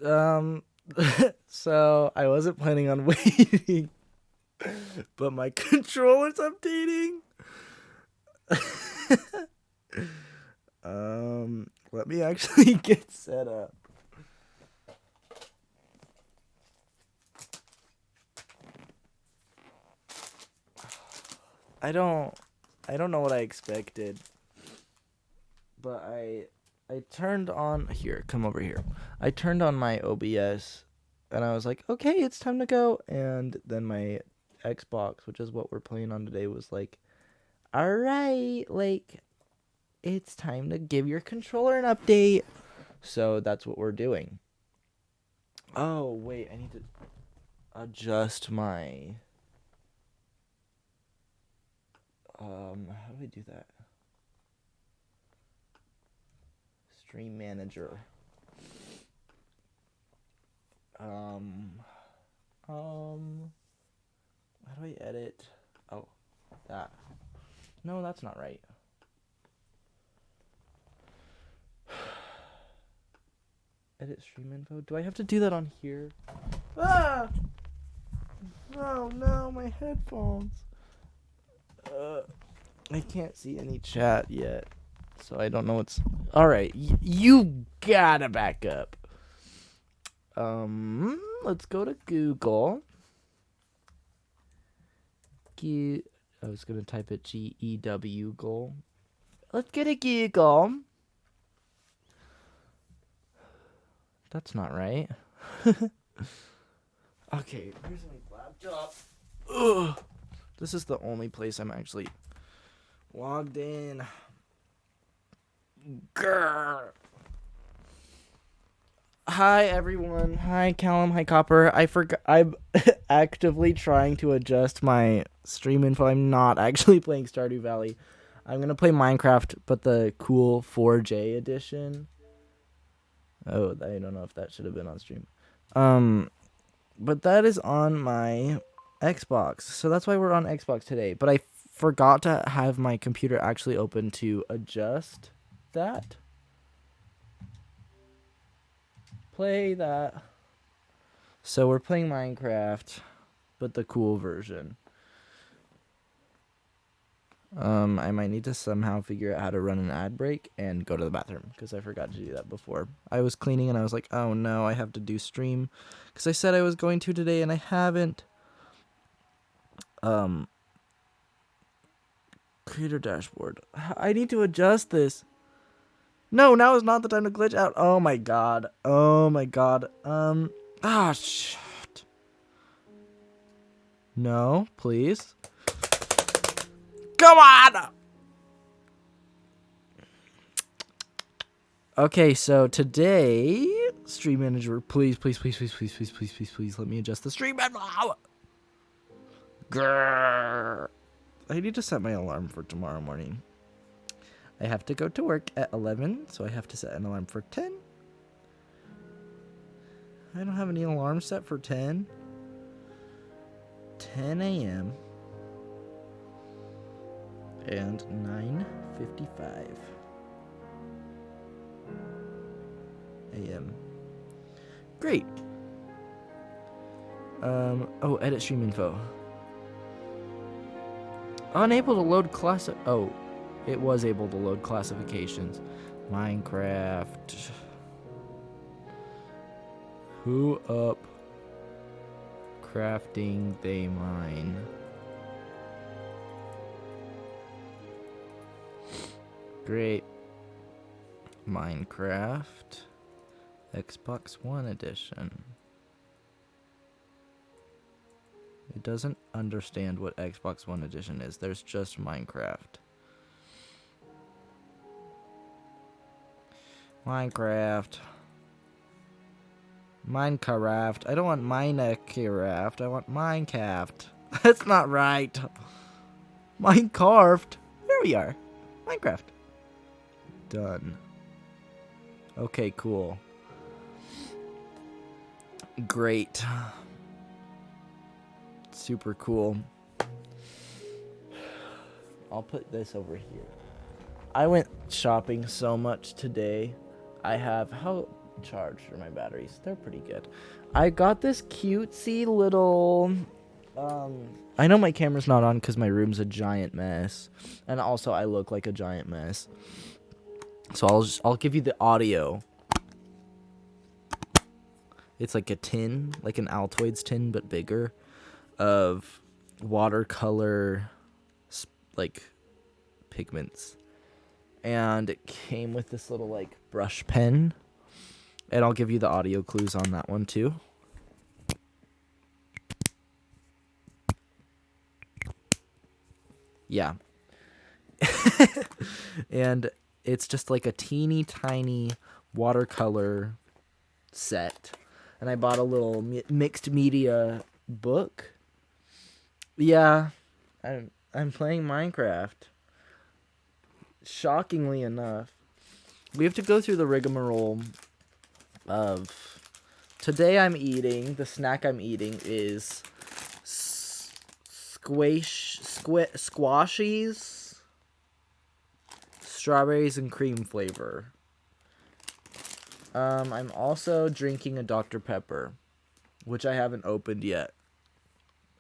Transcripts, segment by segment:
Um, so I wasn't planning on waiting, but my controller's updating. Let me actually get set up. I don't, I don't know what I expected, but I turned on here. Come over here. I turned on my OBS, and I was like, okay, it's time to go. And then my Xbox, which is what we're playing on today, was like, all right, like it's time to give your controller an update. So that's what we're doing. Oh, wait, I need to adjust my how do I do that? Stream manager. Um how do I edit? Oh, that. No, that's not right. Edit stream info. Do I have to do that on here? Ah! No, no, my headphones. I can't see any chat yet, so I don't know what's. All right, you gotta back up. Let's go to Google. I was gonna type it GEW goal. Let's get a Google. That's not right. Okay, here's my laptop. Ugh. This is the only place I'm actually logged in. Grr. Hi everyone. Hi Callum. Hi Copper. I forgot. I'm actively trying to adjust my stream info. I'm not actually playing Stardew Valley. I'm gonna play Minecraft, but the cool 4J edition. Oh, I don't know if that should have been on stream. But that is on my Xbox, so that's why we're on Xbox today. But I forgot to have my computer actually open to adjust that. Play that. So we're playing Minecraft, but the cool version. I might need to somehow figure out how to run an ad break and go to the bathroom because I forgot to do that before. I was cleaning and I was like, oh no, I have to do stream because I said I was going to today and I haven't. Creator dashboard. I need to adjust this. No, now is not the time to glitch out. Oh my god. Oh my god. Shit. No, please. Come on! Okay, so today, stream manager, please, let me adjust the stream manager. Grrr. I need to set my alarm for tomorrow morning. I have to go to work at 11, so I have to set an alarm for 10. I don't have any alarm set for 10. 10 a.m. and 9:55 a.m. Great. Edit stream info. Unable to load class. Oh, it was able to load classifications. Minecraft. Who up? Crafting they mine. Great. Minecraft. Xbox One edition. It doesn't understand what Xbox One edition is. There's just Minecraft. Minecraft. Minecraft. I don't want Minecraft. I want Minecraft. That's not right. Minecraft. There we are. Minecraft. Done. Okay, cool. Great. Super cool. I'll put this over here. I went shopping so much today. I have how charge for my batteries. They're pretty good. I got this cutesy little I know my camera's not on because my room's a giant mess, and also I look like a giant mess. So I'll give you the audio. It's like a tin, like an Altoids tin, but bigger, of watercolor, like, pigments. And it came with this little, like, brush pen. And I'll give you the audio clues on that one, too. Yeah. And it's just like a teeny tiny watercolor set. And I bought a little mixed media book. Yeah, I'm playing Minecraft. Shockingly enough, we have to go through the rigmarole of today. The snack I'm eating is squashies, strawberries and cream flavor. I'm also drinking a Dr. Pepper, which I haven't opened yet.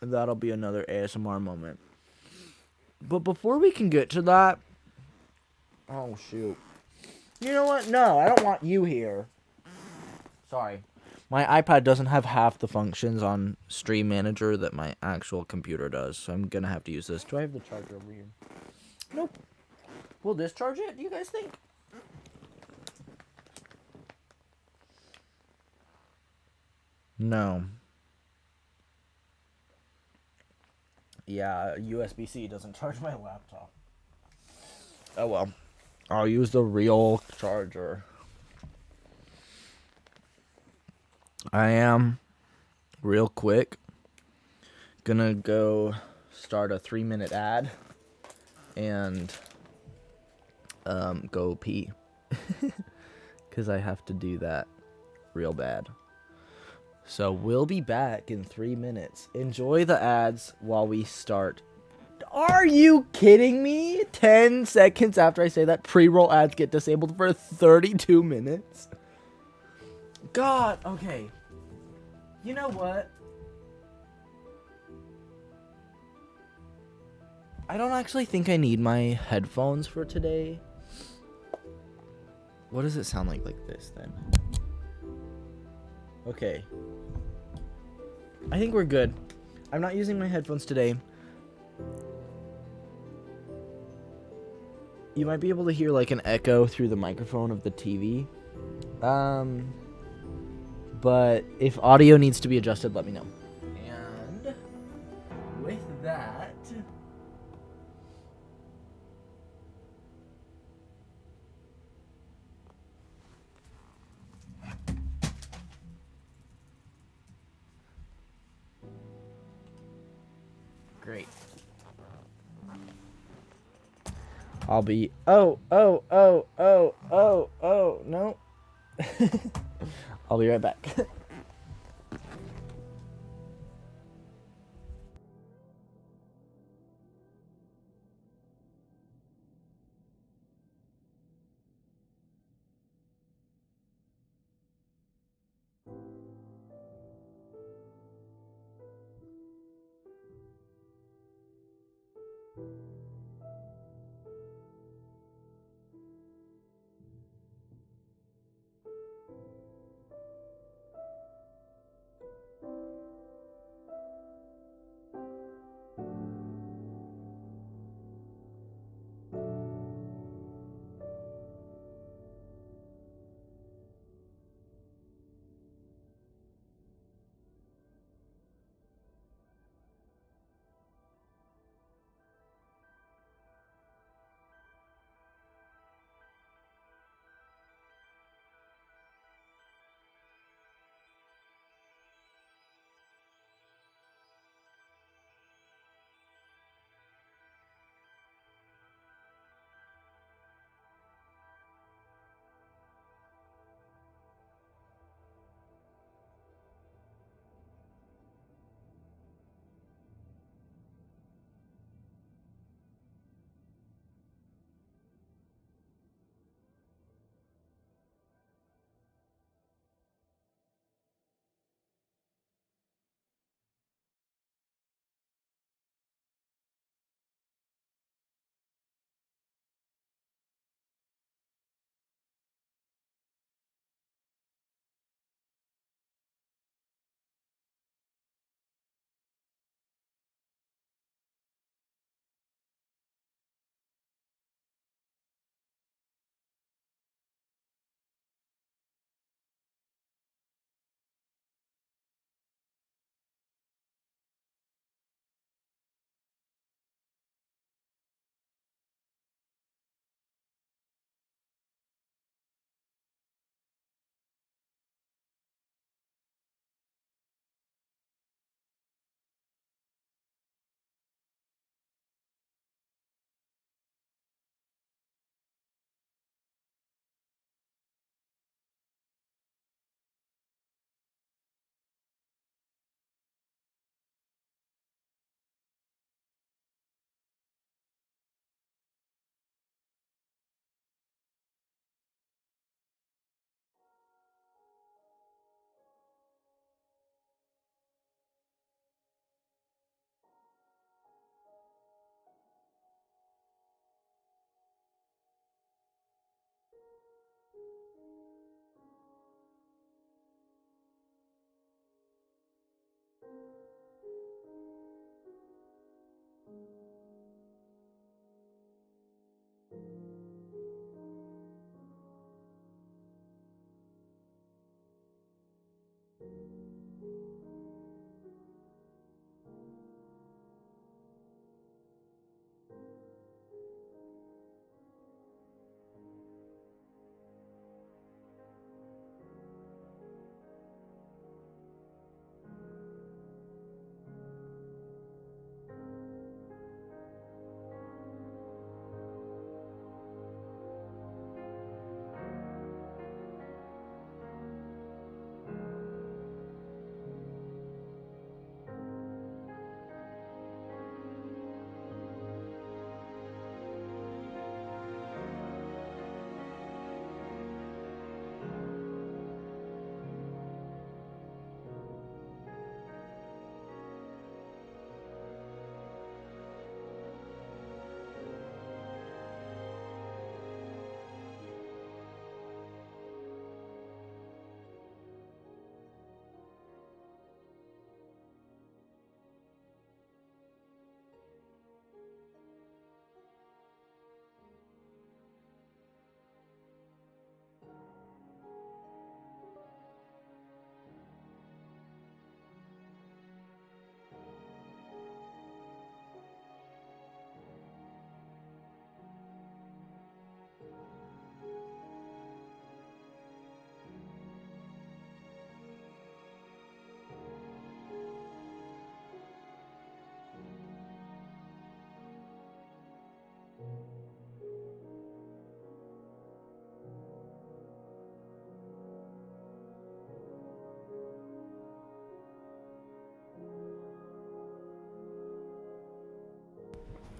And that'll be another ASMR moment. But before we can get to that... Oh, shoot. You know what? No, I don't want you here. Sorry. My iPad doesn't have half the functions on Stream Manager that my actual computer does, so I'm gonna have to use this. Do I have the charger over here? Nope. Will this charge it, do you guys think? No. Yeah, USB-C doesn't charge my laptop. Oh well. I'll use the real charger. I am, real quick, gonna go start a 3-minute ad and go pee. Because I have to do that real bad. So we'll be back in 3 minutes. Enjoy the ads while we start. Are you kidding me? 10 seconds after I say that, pre-roll ads get disabled for 32 minutes? God, okay. You know what? I don't actually think I need my headphones for today. What does it sound like this, then? Okay. I think we're good. I'm not using my headphones today. You might be able to hear like an echo through the microphone of the TV. But if audio needs to be adjusted, let me know. And with that... Great. I'll be... Oh, no. I'll be right back.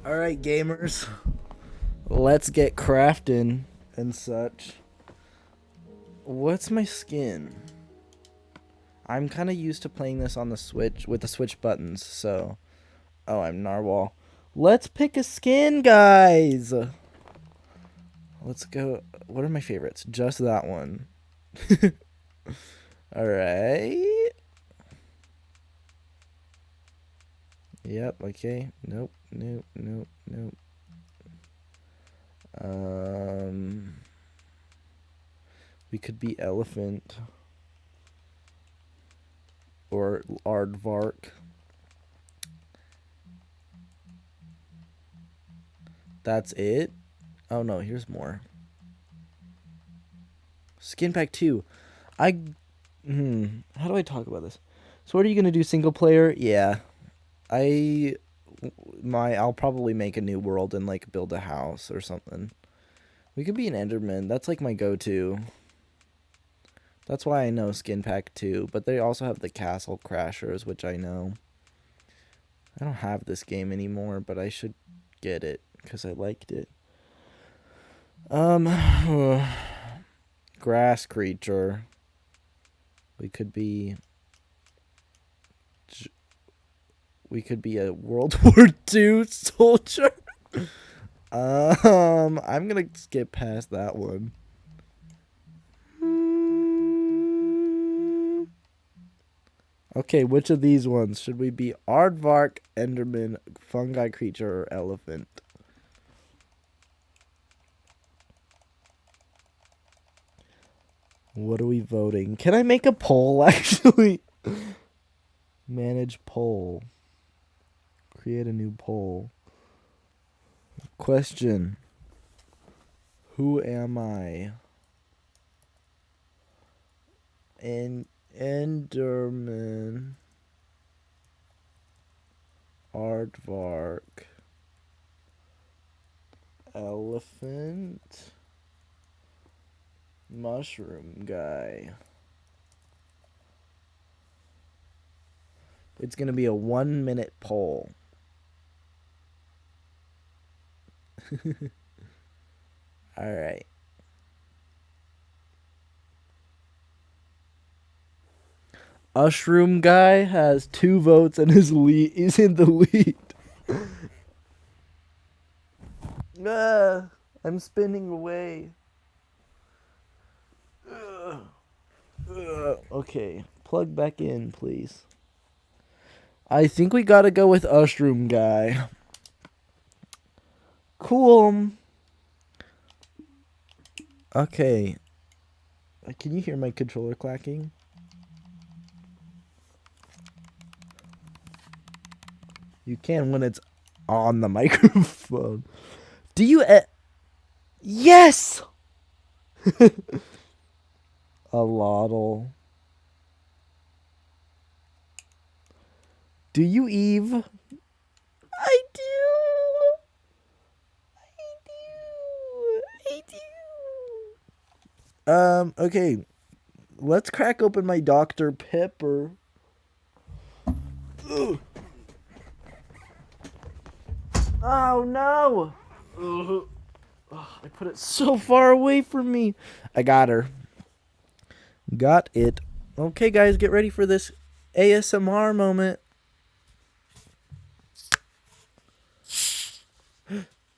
All right, gamers. Let's get crafting and such. What's my skin? I'm kind of used to playing this on the Switch with the Switch buttons, so... Oh, I'm Narwhal. Let's pick a skin, guys! Let's go... What are my favorites? Just that one. Alright. Yep, okay. Nope, nope, nope, nope. We could be elephant. Or aardvark. That's it? Oh no, here's more. Skin pack 2. How do I talk about this? So what are you gonna do, single player? Yeah. I'll probably make a new world and like build a house or something. We could be an Enderman. That's like my go-to. That's why I know Skin Pack 2, but they also have the Castle Crashers, which I know. I don't have this game anymore, but I should get it because I liked it. Grass creature. We could be a World War II soldier. I'm gonna skip past that one. Okay, which of these ones should we be? Aardvark, Enderman, fungi creature, or elephant? What are we voting? Can I make a poll, actually? Manage poll. Create a new poll. Question. Who am I? Enderman. Aardvark. Elephant. Mushroom guy. It's going to be a 1-minute poll. All right. Mushroom guy has 2 votes and is in the lead. I'm spinning away. Okay, plug back in, please. I think we gotta go with Mushroom guy. Cool. Okay. Can you hear my controller clacking? You can when it's on the microphone. Do you? Yes. A lottle. Do you, Eve? I do. I do. Okay. Let's crack open my Dr. Pepper. Ugh. Oh no! Ugh. I put it so far away from me. I got her. Got it. Okay, guys, get ready for this ASMR moment.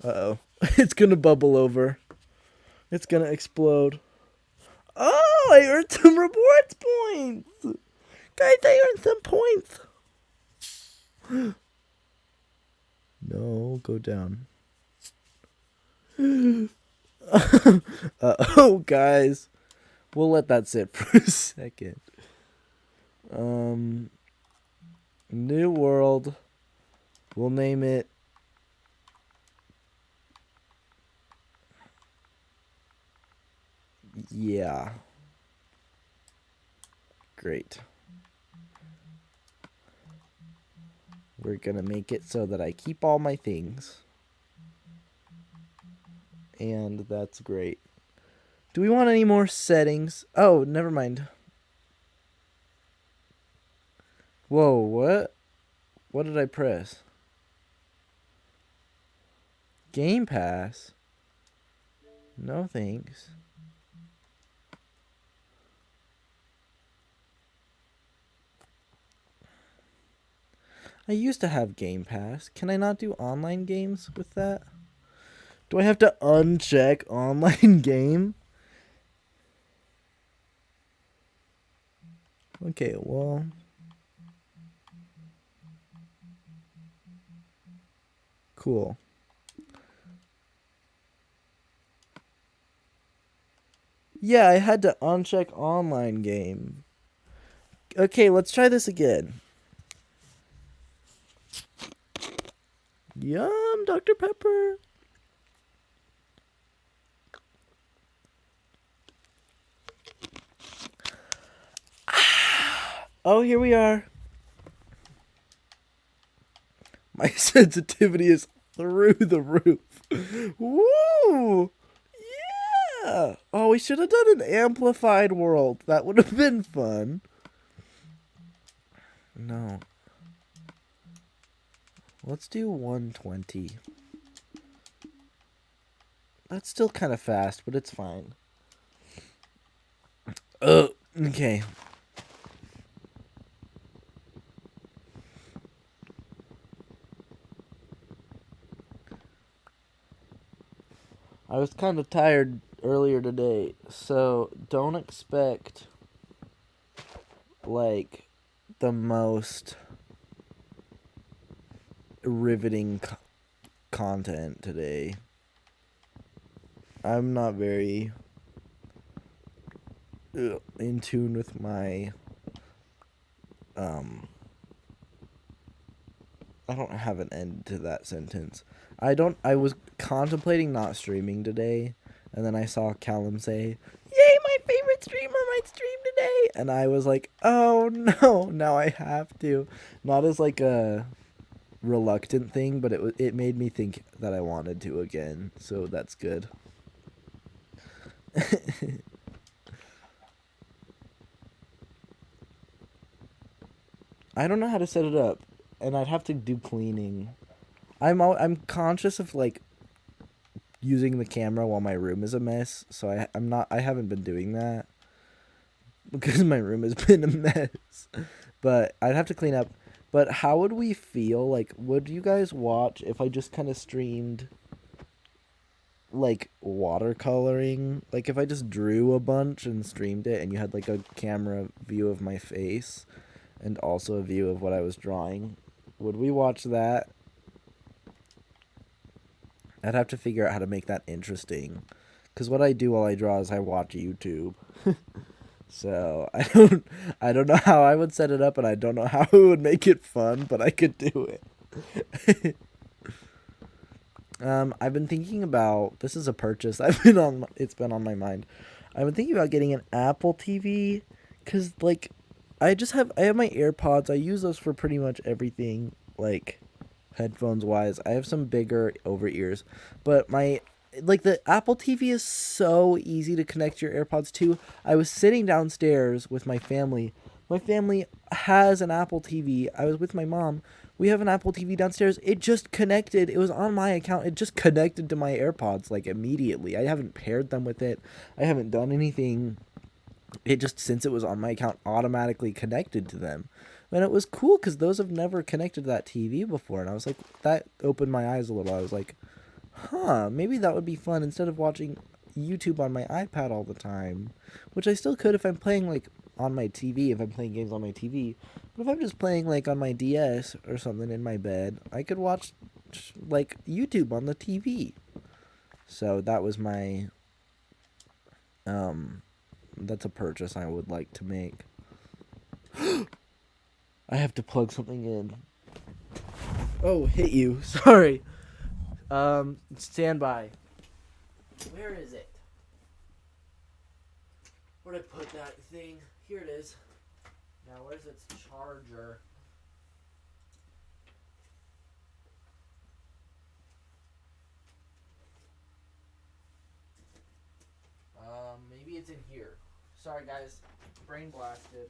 Uh-oh. It's gonna bubble over. It's gonna explode. Oh, I earned some rewards points! Guys, I earned some points! No, go down. Uh-oh, guys. We'll let that sit for a second. New world. We'll name it... Yeah. Great. We're gonna make it so that I keep all my things. And that's great. Do we want any more settings? Oh, never mind. Whoa, what? What did I press? Game Pass? No thanks. I used to have Game Pass. Can I not do online games with that? Do I have to uncheck online game? Okay, well... Cool. Yeah, I had to uncheck online game. Okay, let's try this again. Yum, Dr. Pepper. Oh, here we are. My sensitivity is through the roof. Woo! Yeah! Oh, we should have done an amplified world. That would have been fun. No. Let's do 120. That's still kind of fast, but it's fine. Okay. I was kind of tired earlier today, so don't expect, like, the most riveting content today. I'm not very in tune with my, I don't have an end to that sentence. I was contemplating not streaming today, and then I saw Callum say, "Yay, my favorite streamer might stream today!" And I was like, oh no, now I have to. Not as like a reluctant thing, but it made me think that I wanted to again, so that's good. I don't know how to set it up, and I'd have to do cleaning. I'm conscious of like using the camera while my room is a mess, so I haven't been doing that because my room has been a mess. But I'd have to clean up. But how would we feel? Like, would you guys watch if I just kind of streamed like watercoloring? Like if I just drew a bunch and streamed it, and you had like a camera view of my face and also a view of what I was drawing. Would we watch that? I'd have to figure out how to make that interesting. Because what I do while I draw is I watch YouTube. So I don't know how I would set it up, and I don't know how it would make it fun, but I could do it. I've been thinking about, this is a purchase it's been on my mind. I've been thinking about getting an Apple TV cuz like I have my AirPods. I use those for pretty much everything, like headphones wise. I have some bigger over ears, but the Apple TV is so easy to connect your AirPods to. I was sitting downstairs with my family. My family has an Apple TV. I was with my mom. We have an Apple TV downstairs. It just connected. It was on my account. It just connected to my AirPods like immediately. I haven't paired them with it. I haven't done anything. It just, since it was on my account, automatically connected to them. And it was cool because those have never connected to that TV before. And I was like, that opened my eyes a little. I was like, maybe that would be fun instead of watching YouTube on my iPad all the time, which I still could if I'm playing like on my TV, if I'm playing games on my TV. But if I'm just playing like on my DS or something in my bed, I could watch like YouTube on the TV. So that was my that's a purchase I would like to make. I have to plug something in. Oh, hit you. Sorry. Stand by. Where is it? Where'd I put that thing? Here it is. Now, where's its charger? Maybe it's in here. Sorry, guys. Brain blasted.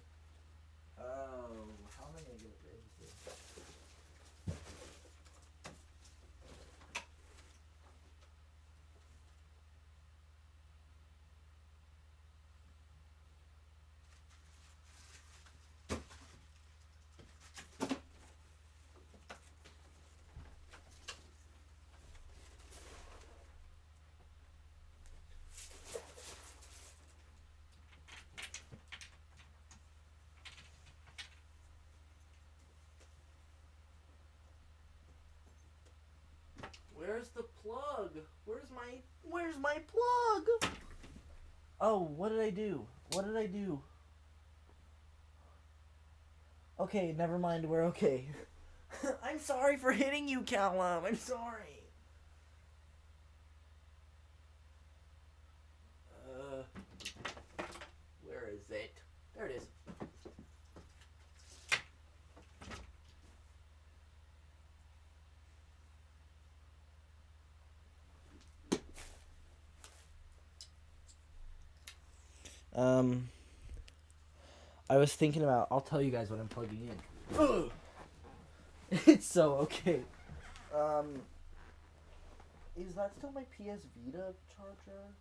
Oh, how am I gonna get it in here? Where's the plug? Where's my plug? Oh, what did I do? What did I do? Okay, never mind, we're okay. I'm sorry for hitting you, Callum. I'm sorry. Where is it? There it is. I was thinking about, I'll tell you guys what I'm plugging in. Ugh. It's so okay. Is that still my PS Vita charger?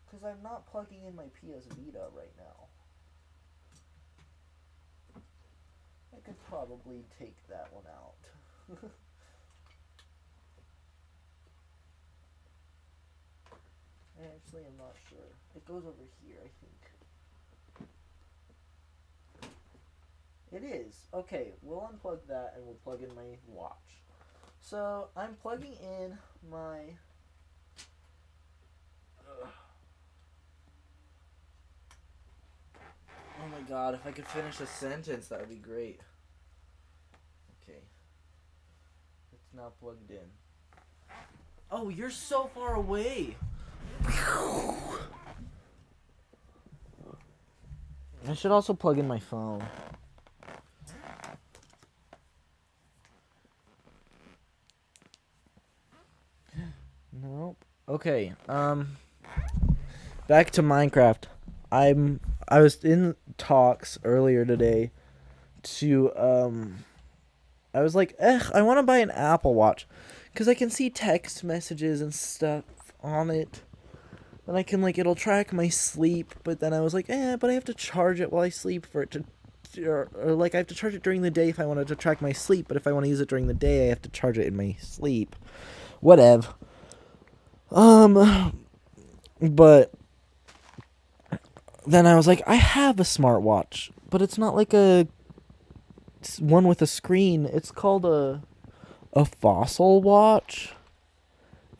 Because I'm not plugging in my PS Vita right now. I could probably take that one out. Actually, I'm not sure. It goes over here, I think. It is. Okay, we'll unplug that and we'll plug in my watch. So, I'm plugging in my... Oh my god, if I could finish a sentence, that would be great. Okay. It's now plugged in. Oh, you're so far away! I should also plug in my phone. Nope. Okay. Back to Minecraft. I was in talks earlier today to I was like, I want to buy an Apple Watch cuz I can see text messages and stuff on it. And I can it'll track my sleep, but then I was like, but I have to charge it while I sleep for it to or I have to charge it during the day if I wanted to track my sleep, but if I want to use it during the day, I have to charge it in my sleep. Whatever. But then I was like, I have a smartwatch, but it's not like a one with a screen. It's called a fossil watch.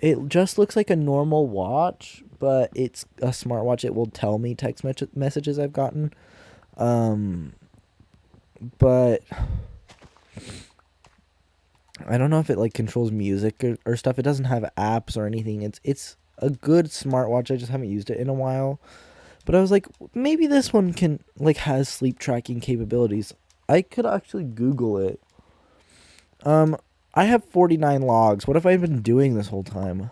It just looks like a normal watch, but it's a smartwatch. It will tell me text messages I've gotten. But I don't know if it like controls music or stuff. It doesn't have apps or anything. It's a good smartwatch. I just haven't used it in a while. But I was like, maybe this one can like has sleep tracking capabilities. I could actually Google it. I have 49 logs. What have I been doing this whole time?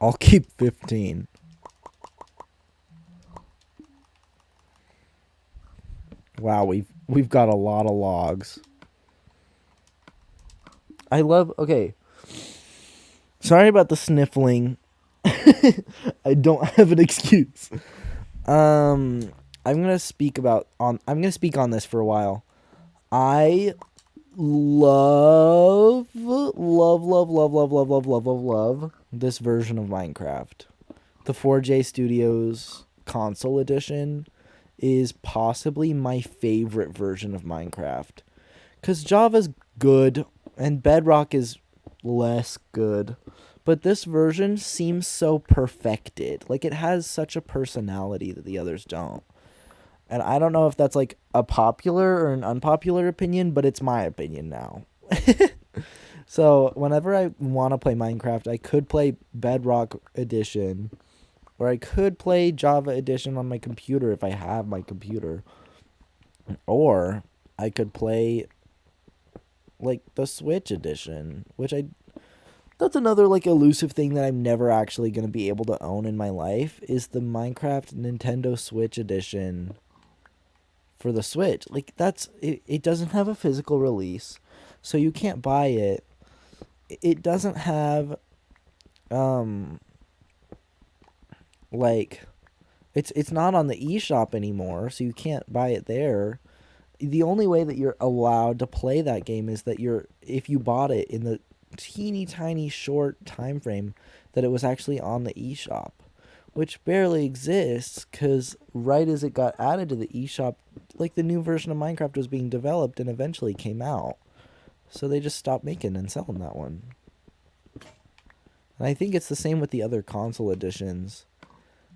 I'll keep 15. Wow, we've got a lot of logs. Okay. Sorry about the sniffling. I don't have an excuse. I'm gonna speak on this for a while. I love this version of Minecraft. The 4J Studios console edition is possibly my favorite version of Minecraft. Because Java's good and Bedrock is less good. But this version seems so perfected. Like, it has such a personality that the others don't. And I don't know if that's like a popular or an unpopular opinion, but it's my opinion now. So whenever I want to play Minecraft, I could play Bedrock Edition, or I could play Java Edition on my computer if I have my computer, or I could play like the Switch Edition, that's another like elusive thing that I'm never actually going to be able to own in my life is the Minecraft Nintendo Switch Edition for the Switch. Like it doesn't have a physical release, so you can't buy it. It doesn't have like it's not on the eShop anymore, so you can't buy it there. The only way that you're allowed to play that game is that if you bought it in the teeny tiny short time frame that it was actually on the eShop, which barely exists because right as it got added to the eShop, like the new version of Minecraft was being developed and eventually came out. So they just stopped making and selling that one. And I think it's the same with the other console editions,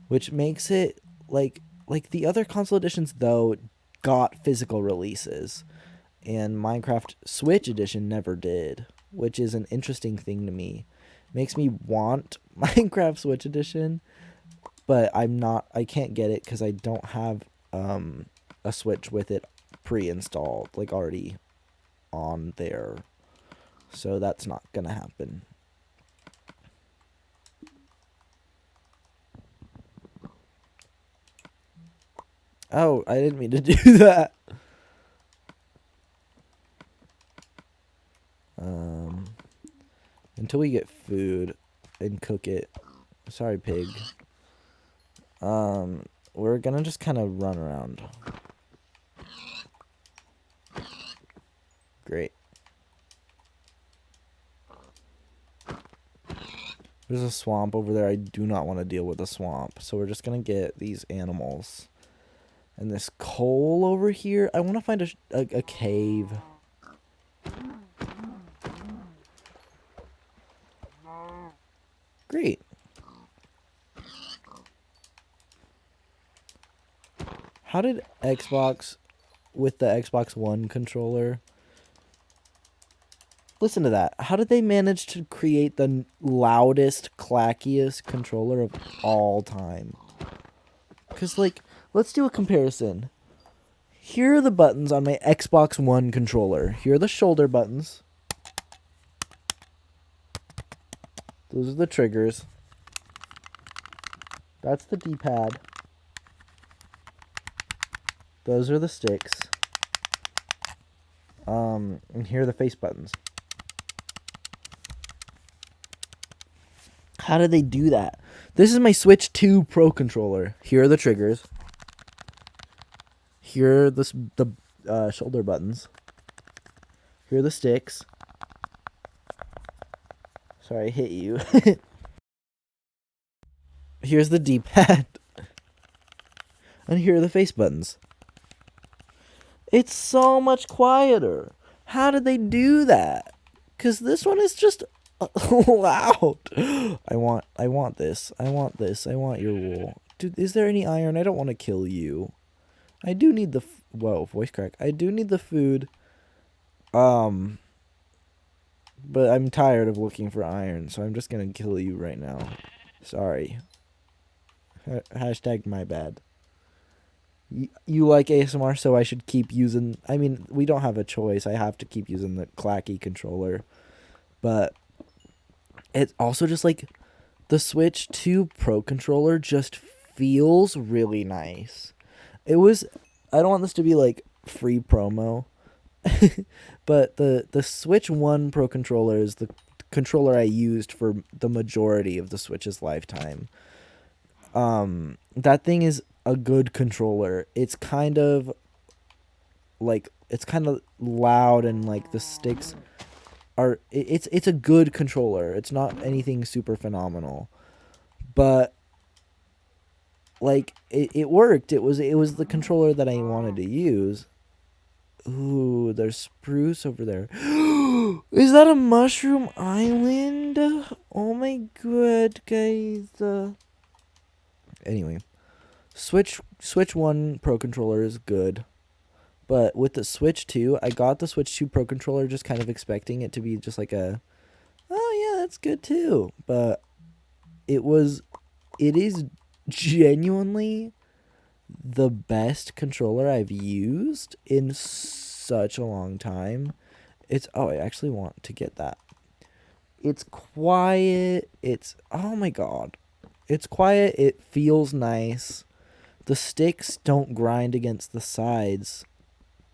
which makes it like the other console editions though got physical releases and Minecraft Switch edition never did, which is an interesting thing to me. Makes me want Minecraft Switch edition, but I can't get it cuz I don't have a Switch with it pre-installed, like already on there. So that's not going to happen. Oh, I didn't mean to do that. Until we get food and cook it. Sorry, pig. We're gonna just kind of run around. Great. There's a swamp over there. I do not want to deal with the swamp. So we're just gonna get these animals. And this coal over here. I want to find a cave. Great. How did Xbox, with the Xbox One controller... Listen to that. How did they manage to create the loudest, clackiest controller of all time? Because, like, let's do a comparison. Here are the buttons on my Xbox One controller. Here are the shoulder buttons. Those are the triggers. That's the D-pad. Those are the sticks. And here are the face buttons. How did they do that? This is my Switch 2 Pro controller. Here are the triggers. Here are the shoulder buttons. Here are the sticks. Sorry, I hit you. Here's the D-pad. And here are the face buttons. It's so much quieter. How did they do that? Because this one is just loud. I want this. I want your wool. Dude, is there any iron? I don't want to kill you. I do need whoa, voice crack. I do need the food Um, but I'm tired of looking for iron, so I'm just gonna kill you right now. Sorry. Hashtag my bad. You like ASMR, so I should keep using. I mean, we don't have a choice. I have to keep using the clacky controller, but it's also just like the Switch 2 Pro controller just feels really nice. It was. I don't want this to be like free promo, but the Switch 1 Pro controller is the controller I used for the majority of the Switch's lifetime. That thing is a good controller. It's kind of loud, and like the sticks are it's a good controller. It's not anything super phenomenal, but like it worked. It was the controller that I wanted to use. Ooh, there's spruce over there. Is that a mushroom island? Oh my god, guys. Anyway, Switch 1 Pro controller is good. But with the Switch 2, I got the Switch 2 Pro controller just kind of expecting it to be just like oh yeah, that's good too. But it is genuinely the best controller I've used in such a long time. I actually want to get that. It's quiet. Oh my god. It's quiet. It feels nice. The sticks don't grind against the sides,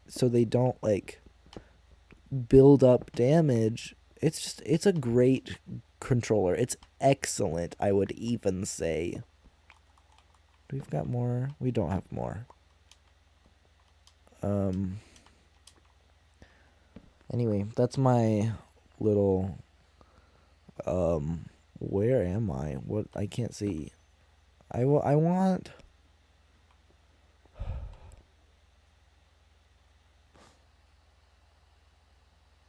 so they don't like build up damage. It's a great controller. It's excellent, I would even say. We've got more. We don't have more. Anyway, that's my little where am I? What, I can't see. I want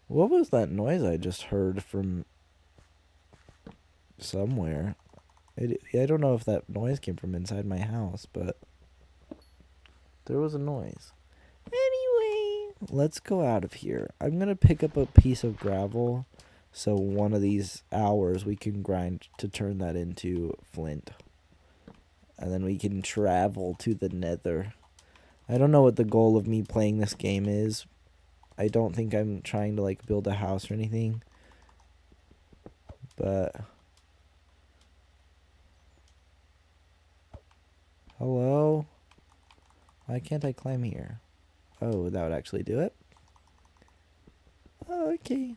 What was that noise I just heard from somewhere? I don't know if that noise came from inside my house, but there was a noise. Anyway, let's go out of here. I'm going to pick up a piece of gravel, so one of these hours we can grind to turn that into flint. And then we can travel to the nether. I don't know what the goal of me playing this game is. I don't think I'm trying to like build a house or anything. But hello? Why can't I climb here? Oh, that would actually do it. Oh, okay.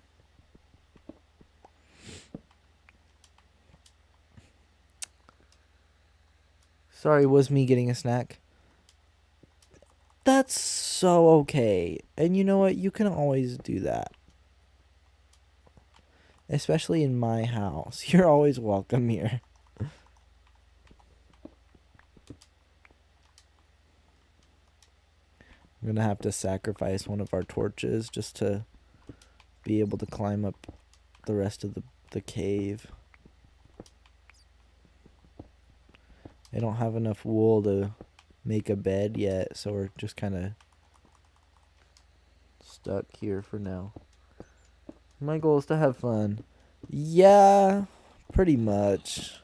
Sorry, was me getting a snack. That's so okay. And you know what? You can always do that. Especially in my house. You're always welcome here. I'm gonna have to sacrifice one of our torches just to be able to climb up the rest of the cave. I don't have enough wool to make a bed yet, so we're just kind of stuck here for now. My goal is to have fun. Yeah, pretty much.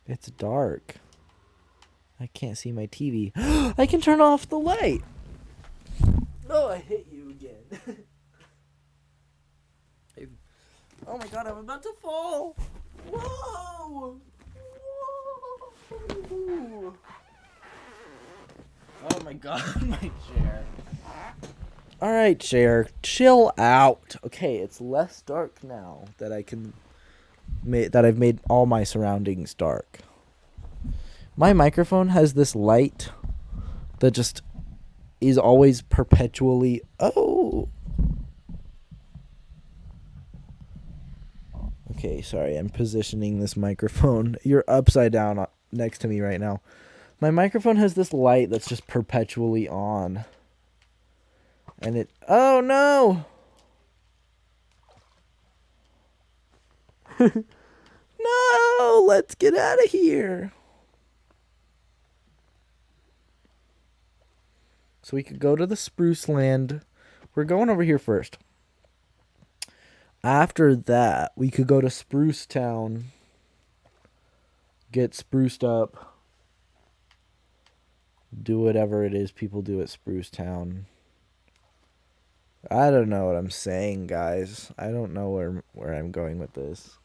It's dark. I can't see my TV. I can turn off the light. Oh, I hit you again. Oh my god, I'm about to fall. Whoa! Whoa! Oh my god, my chair. Alright, chair, chill out. Okay, it's less dark now that I've made all my surroundings dark. My microphone has this light that just is always perpetually. Oh! Okay, sorry, I'm positioning this microphone. You're upside down next to me right now. My microphone has this light that's just perpetually on. And it... Oh, no! No! Let's get out of here! So we could go to the Spruce Land. We're going over here first. After that, we could go to Spruce Town, get spruced up, do whatever it is people do at Spruce Town. I don't know what I'm saying, guys. I don't know where I'm going with this.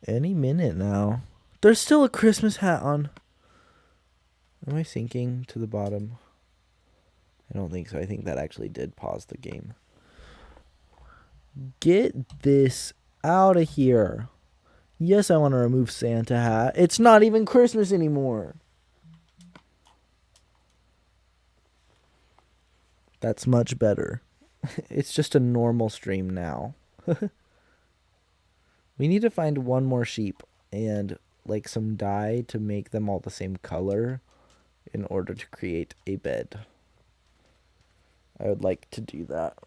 Any minute now. There's still a Christmas hat on. Am I sinking to the bottom? I don't think so. I think that actually did pause the game. Get this out of here. Yes, I want to remove Santa hat. It's not even Christmas anymore. That's much better. It's just a normal stream now. We need to find one more sheep and like some dye to make them all the same color in order to create a bed. I would like to do that.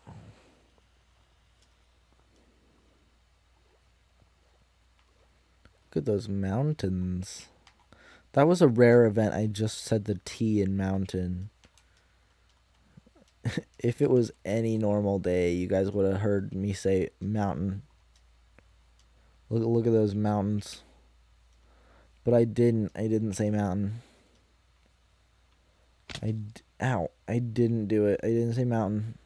Look at those mountains. That was a rare event. I just said the T in mountain. If it was any normal day, you guys would have heard me say mountain. Look at those mountains. But I didn't. I didn't say mountain. Ow. I didn't do it. I didn't say mountain.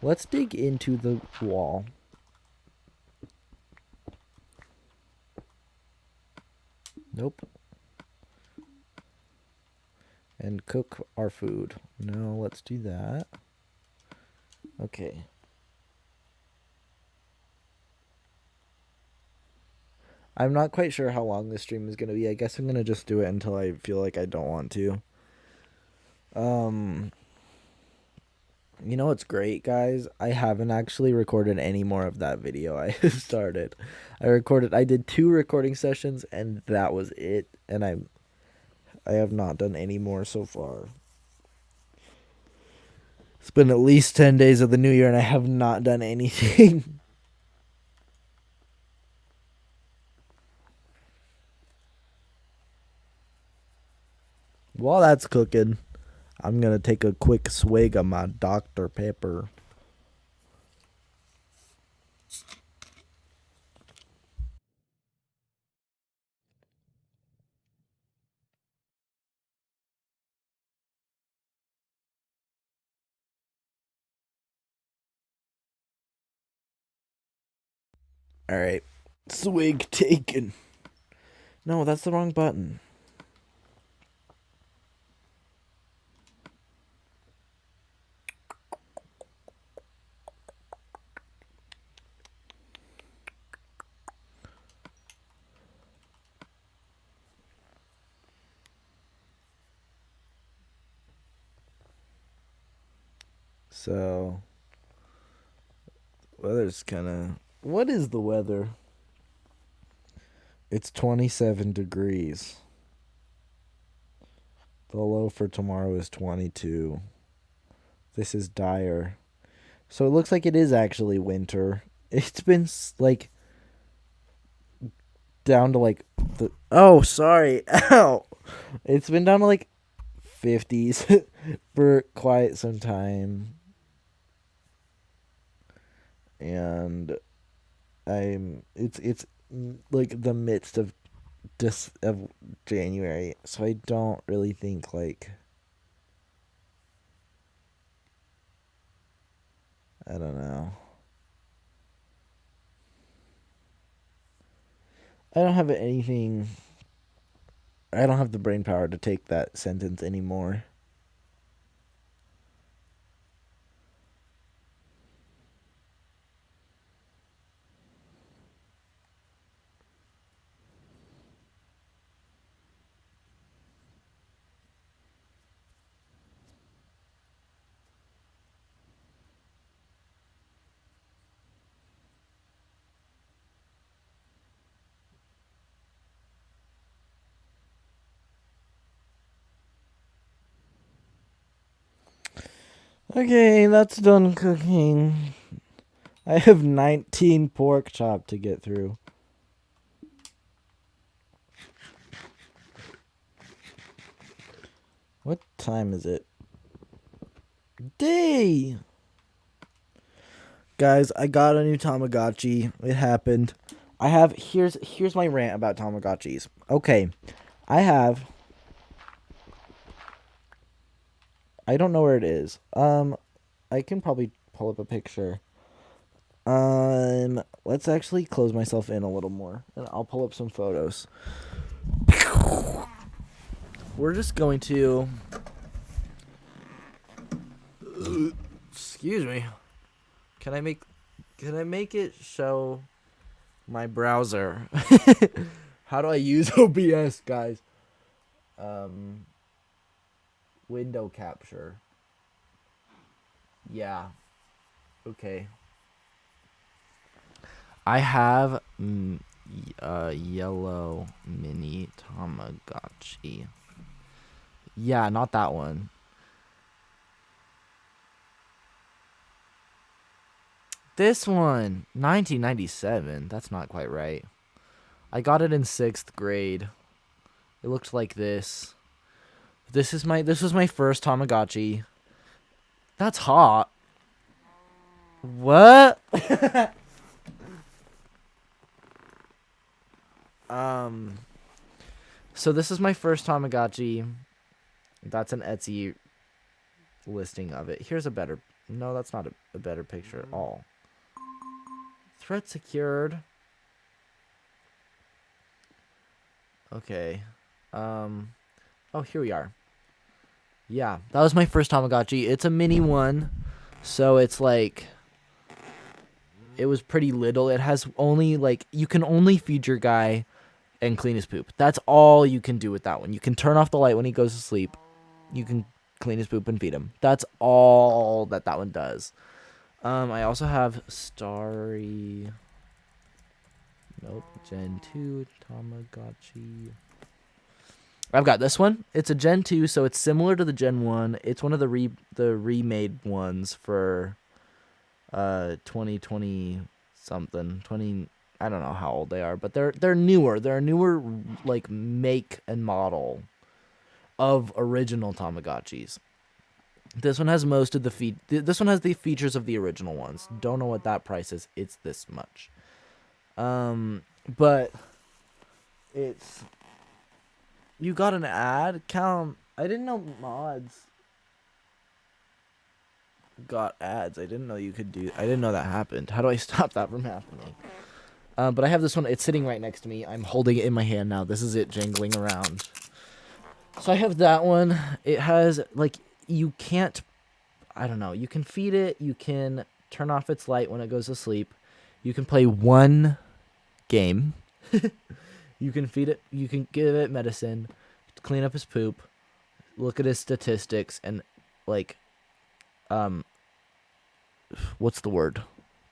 Let's dig into the wall. Nope. And cook our food. No, let's do that. Okay. I'm not quite sure how long this stream is going to be. I guess I'm going to just do it until I feel like I don't want to. You know what's great, guys? I haven't actually recorded any more of that video I started. I did 2 recording sessions and that was it. And I have not done any more so far. It's been at least 10 days of the new year and I have not done anything. While that's cooking, I'm going to take a quick swig of my Dr. Pepper. Alright. Swig taken. No, that's the wrong button. So, weather's kind of... What is the weather? It's 27 degrees. The low for tomorrow is 22. This is dire. So it looks like it is actually winter. It's been like down to like the... Oh, sorry. Ow. It's been down to like 50s for quite some time. And it's like the midst of January, so I don't really think like I don't know. I don't have anything. I don't have the brain power to take that sentence anymore. Okay, that's done cooking. I have 19 pork chop to get through. What time is it? Day! Guys, I got a new Tamagotchi. It happened. Here's my rant about Tamagotchis. Okay. I don't know where it is. I can probably pull up a picture. Let's actually close myself in a little more, and I'll pull up some photos. We're just going to. Excuse me. Can I make it show my browser? How do I use OBS, guys? Window capture. Yeah. Okay. I have yellow mini Tamagotchi. Yeah, not that one. This one, 1997. That's not quite right. I got it in 6th grade. It looked like this. This was my first Tamagotchi. That's hot. What? So this is my first Tamagotchi. That's an Etsy listing of it. Here's a better. No, that's not a better picture at all. Threat secured. Okay. Oh, here we are. Yeah, that was my first Tamagotchi. It's a mini one, so it's like it was pretty little. It has only like you can only feed your guy and clean his poop. That's all you can do with that one. You can turn off the light when he goes to sleep. You can clean his poop and feed him. That's all that one does. I also have Starry. Nope, Gen 2 Tamagotchi. I've got this one. It's a Gen 2, so it's similar to the Gen 1. It's one of the remade ones for 2020 something. 20 I don't know how old they are, but they're newer. They're a newer like make and model of original Tamagotchis. This one has most of the this one has the features of the original ones. Don't know what that price is. It's this much. But it's you got an ad? Callum, I didn't know mods got ads. I didn't know you could do. I didn't know that happened. How do I stop that from happening? But I have this one. It's sitting right next to me. I'm holding it in my hand now. This is it jangling around. So I have that one. It has like you can't. I don't know. You can feed it. You can turn off its light when it goes to sleep. You can play one game. You can feed it. You can give it medicine, clean up his poop, look at his statistics, and like, what's the word?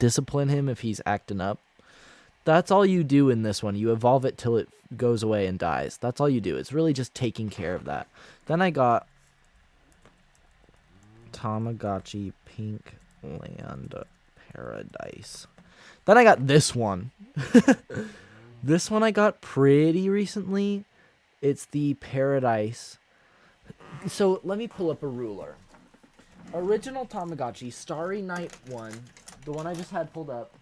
Discipline him if he's acting up. That's all you do in this one. You evolve it till it goes away and dies. That's all you do. It's really just taking care of that. Then I got Tamagotchi Pink Land Paradise. Then I got this one. This one I got pretty recently. It's the Paradise. So let me pull up a ruler. Original Tamagotchi, Starry Night 1, the one I just had pulled up,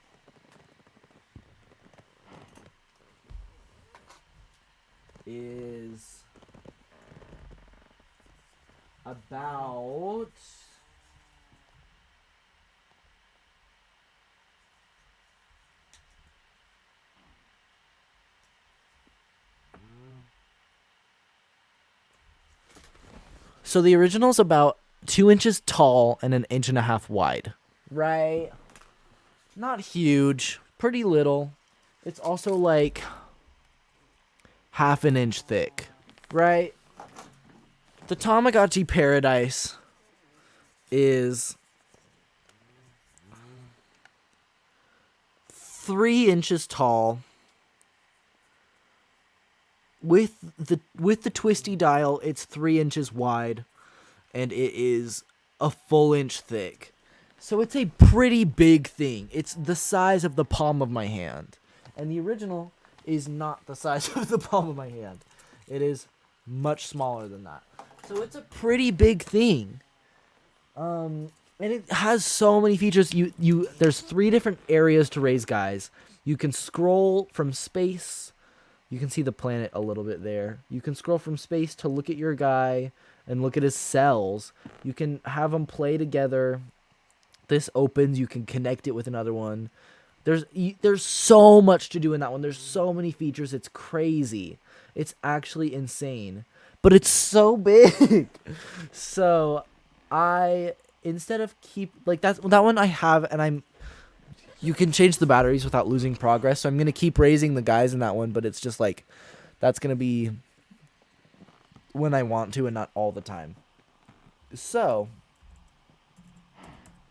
is about so the original's about 2 inches tall and an inch and a half wide. Right. Not huge. Pretty little. It's also like half an inch thick. Right. The Tamagotchi Paradise is 3 inches tall. With the twisty dial, it's 3 inches wide, and it is a full inch thick. So it's a pretty big thing. It's the size of the palm of my hand. And the original is not the size of the palm of my hand. It is much smaller than that. So it's a pretty big thing. And it has so many features. There's 3 different areas to raise guys. You can scroll from space. You can see the planet a little bit there. You can scroll from space to look at your guy and look at his cells. You can have them play together. This opens. You can connect it with another one. There's so much to do in that one. There's so many features. It's crazy. It's actually insane. But it's so big. So instead of that one I have, and you can change the batteries without losing progress. So I'm going to keep raising the guys in that one, but it's just like that's going to be when I want to and not all the time. So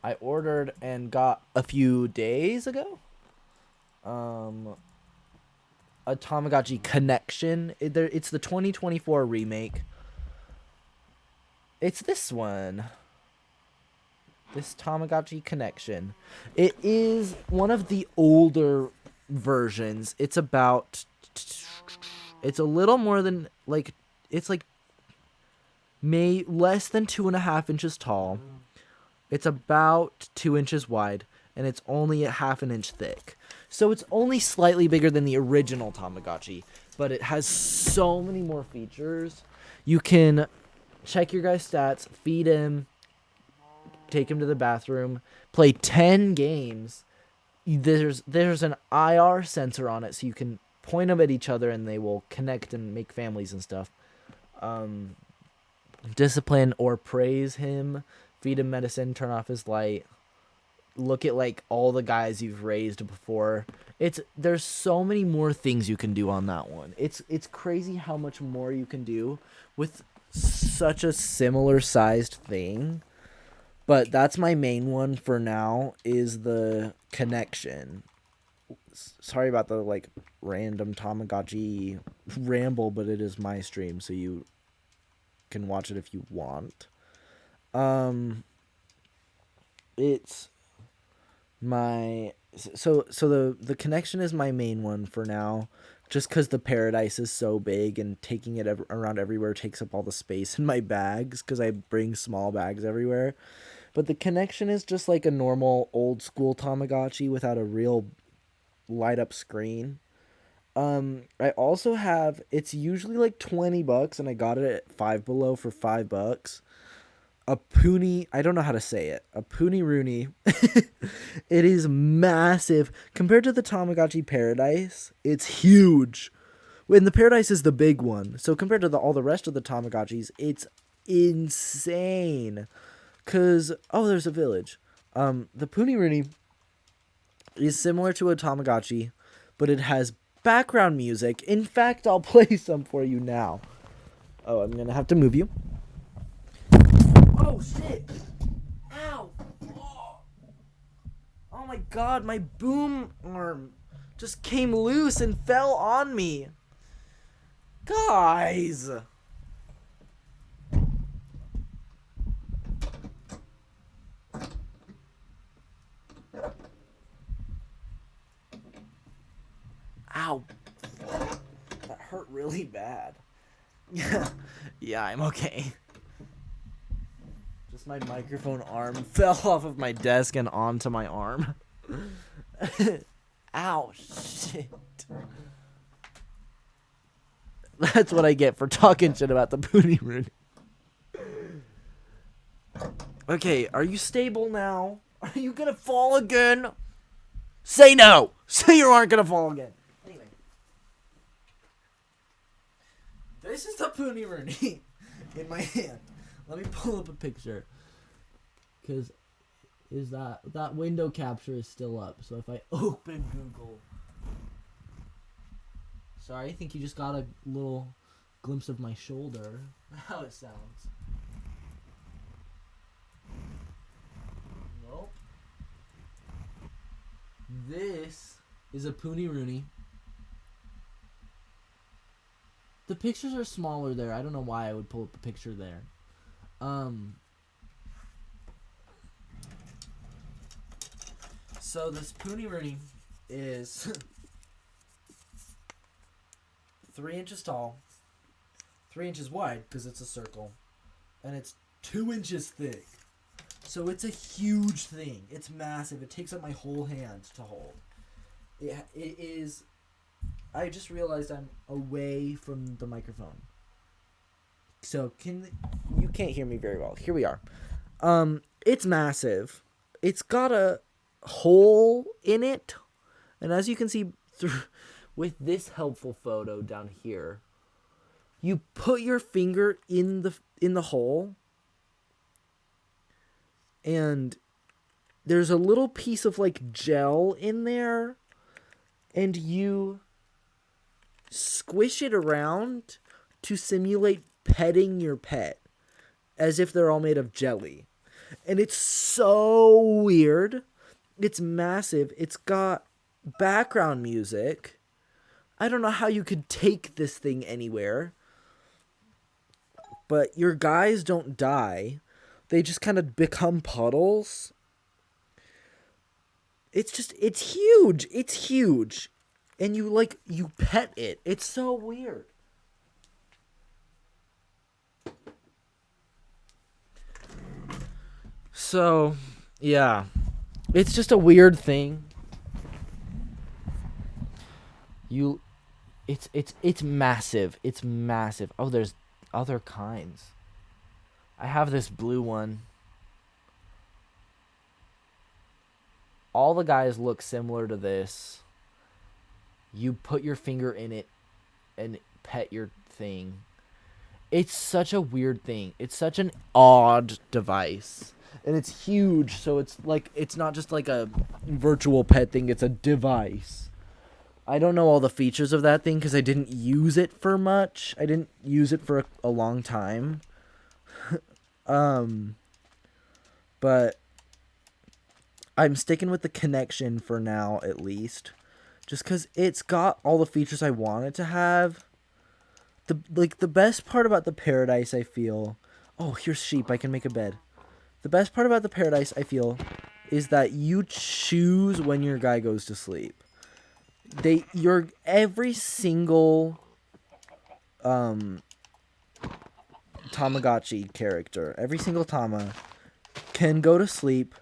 I ordered and got a few days ago a Tamagotchi Connection. It's the 2024 remake. It's this one. This Tamagotchi Connection. It is one of the older versions. It's a little more than it's less than 2.5 inches tall. It's about 2 inches wide, and it's only a half an inch thick. So it's only slightly bigger than the original Tamagotchi, but it has so many more features. You can check your guy's stats, feed him, take him to the bathroom, play 10 games. There's an IR sensor on it, so you can point them at each other and they will connect and make families and stuff. Discipline or praise him, feed him medicine, turn off his light, look at all the guys you've raised before. There's so many more things you can do on that one. It's crazy how much more you can do with such a similar sized thing. But that's my main one for now, is the Connection. Sorry about the random Tamagotchi ramble, but it is my stream, so you can watch it if you want. It's my the Connection is my main one for now, just because the Paradise is so big and taking it around everywhere takes up all the space in my bags, because I bring small bags everywhere. But the Connection is just like a normal old school Tamagotchi without a real light up screen. I also have, it's usually $20, and I got it at Five Below for $5. A Poonie, I don't know how to say it. A Poonie Rooney. It is massive compared to the Tamagotchi Paradise. It's huge. When the Paradise is the big one, so compared to all the rest of the Tamagotchis, it's insane. Cause there's a village. The Poonie Rooney is similar to a Tamagotchi, but it has background music. In fact, I'll play some for you now. Oh, I'm gonna have to move you. Oh shit! Ow! Oh my god, my boom arm just came loose and fell on me. Guys! Ow. That hurt really bad. Yeah, I'm okay. Just my microphone arm fell off of my desk and onto my arm. Ow, shit. That's what I get for talking shit about the Poonie Rooney. Okay, are you stable now? Are you gonna fall again? Say no! Say you aren't gonna fall again. Anyway. This is the Poonie Rooney in my hand. Let me pull up a picture. Because that window capture is still up. So if I open Google. Sorry, I think you just got a little glimpse of my shoulder. How it sounds. Nope. This is a Poonie Rooney. The pictures are smaller there. I don't know why I would pull up a picture there. So this Poonie Rooney is 3 inches tall, 3 inches wide because it's a circle, and it's 2 inches thick. So it's a huge thing. It's massive. It takes up my whole hand to hold. It is. I just realized I'm away from the microphone. So you can't hear me very well. Here we are. It's massive. It's got a hole in it, and as you can see through with this helpful photo down here, you put your finger in the hole, and there's a little piece of like gel in there, and you squish it around to simulate petting your pet as if they're all made of jelly. And it's so weird. It's massive. It's got background music. I don't know how you could take this thing anywhere. But your guys don't die. They just kind of become puddles. It's huge. It's huge. And you pet it. It's so weird. So, yeah. It's just a weird thing. It's massive. It's massive. Oh, there's other kinds. I have this blue one. All the guys look similar to this. You put your finger in it and pet your thing. It's such a weird thing. It's such an odd device. And it's huge, so it's not just like a virtual pet thing, it's a device. I don't know all the features of that thing because I didn't use it for much. I didn't use it for a long time. But I'm sticking with the connection for now, at least. Just because it's got all the features I want it to have. The best part about the Paradise, I feel... Oh, here's sheep. I can make a bed. The best part about the Paradise, I feel, is that you choose when your guy goes to sleep. Every single Tamagotchi character, every single Tama can go to sleep.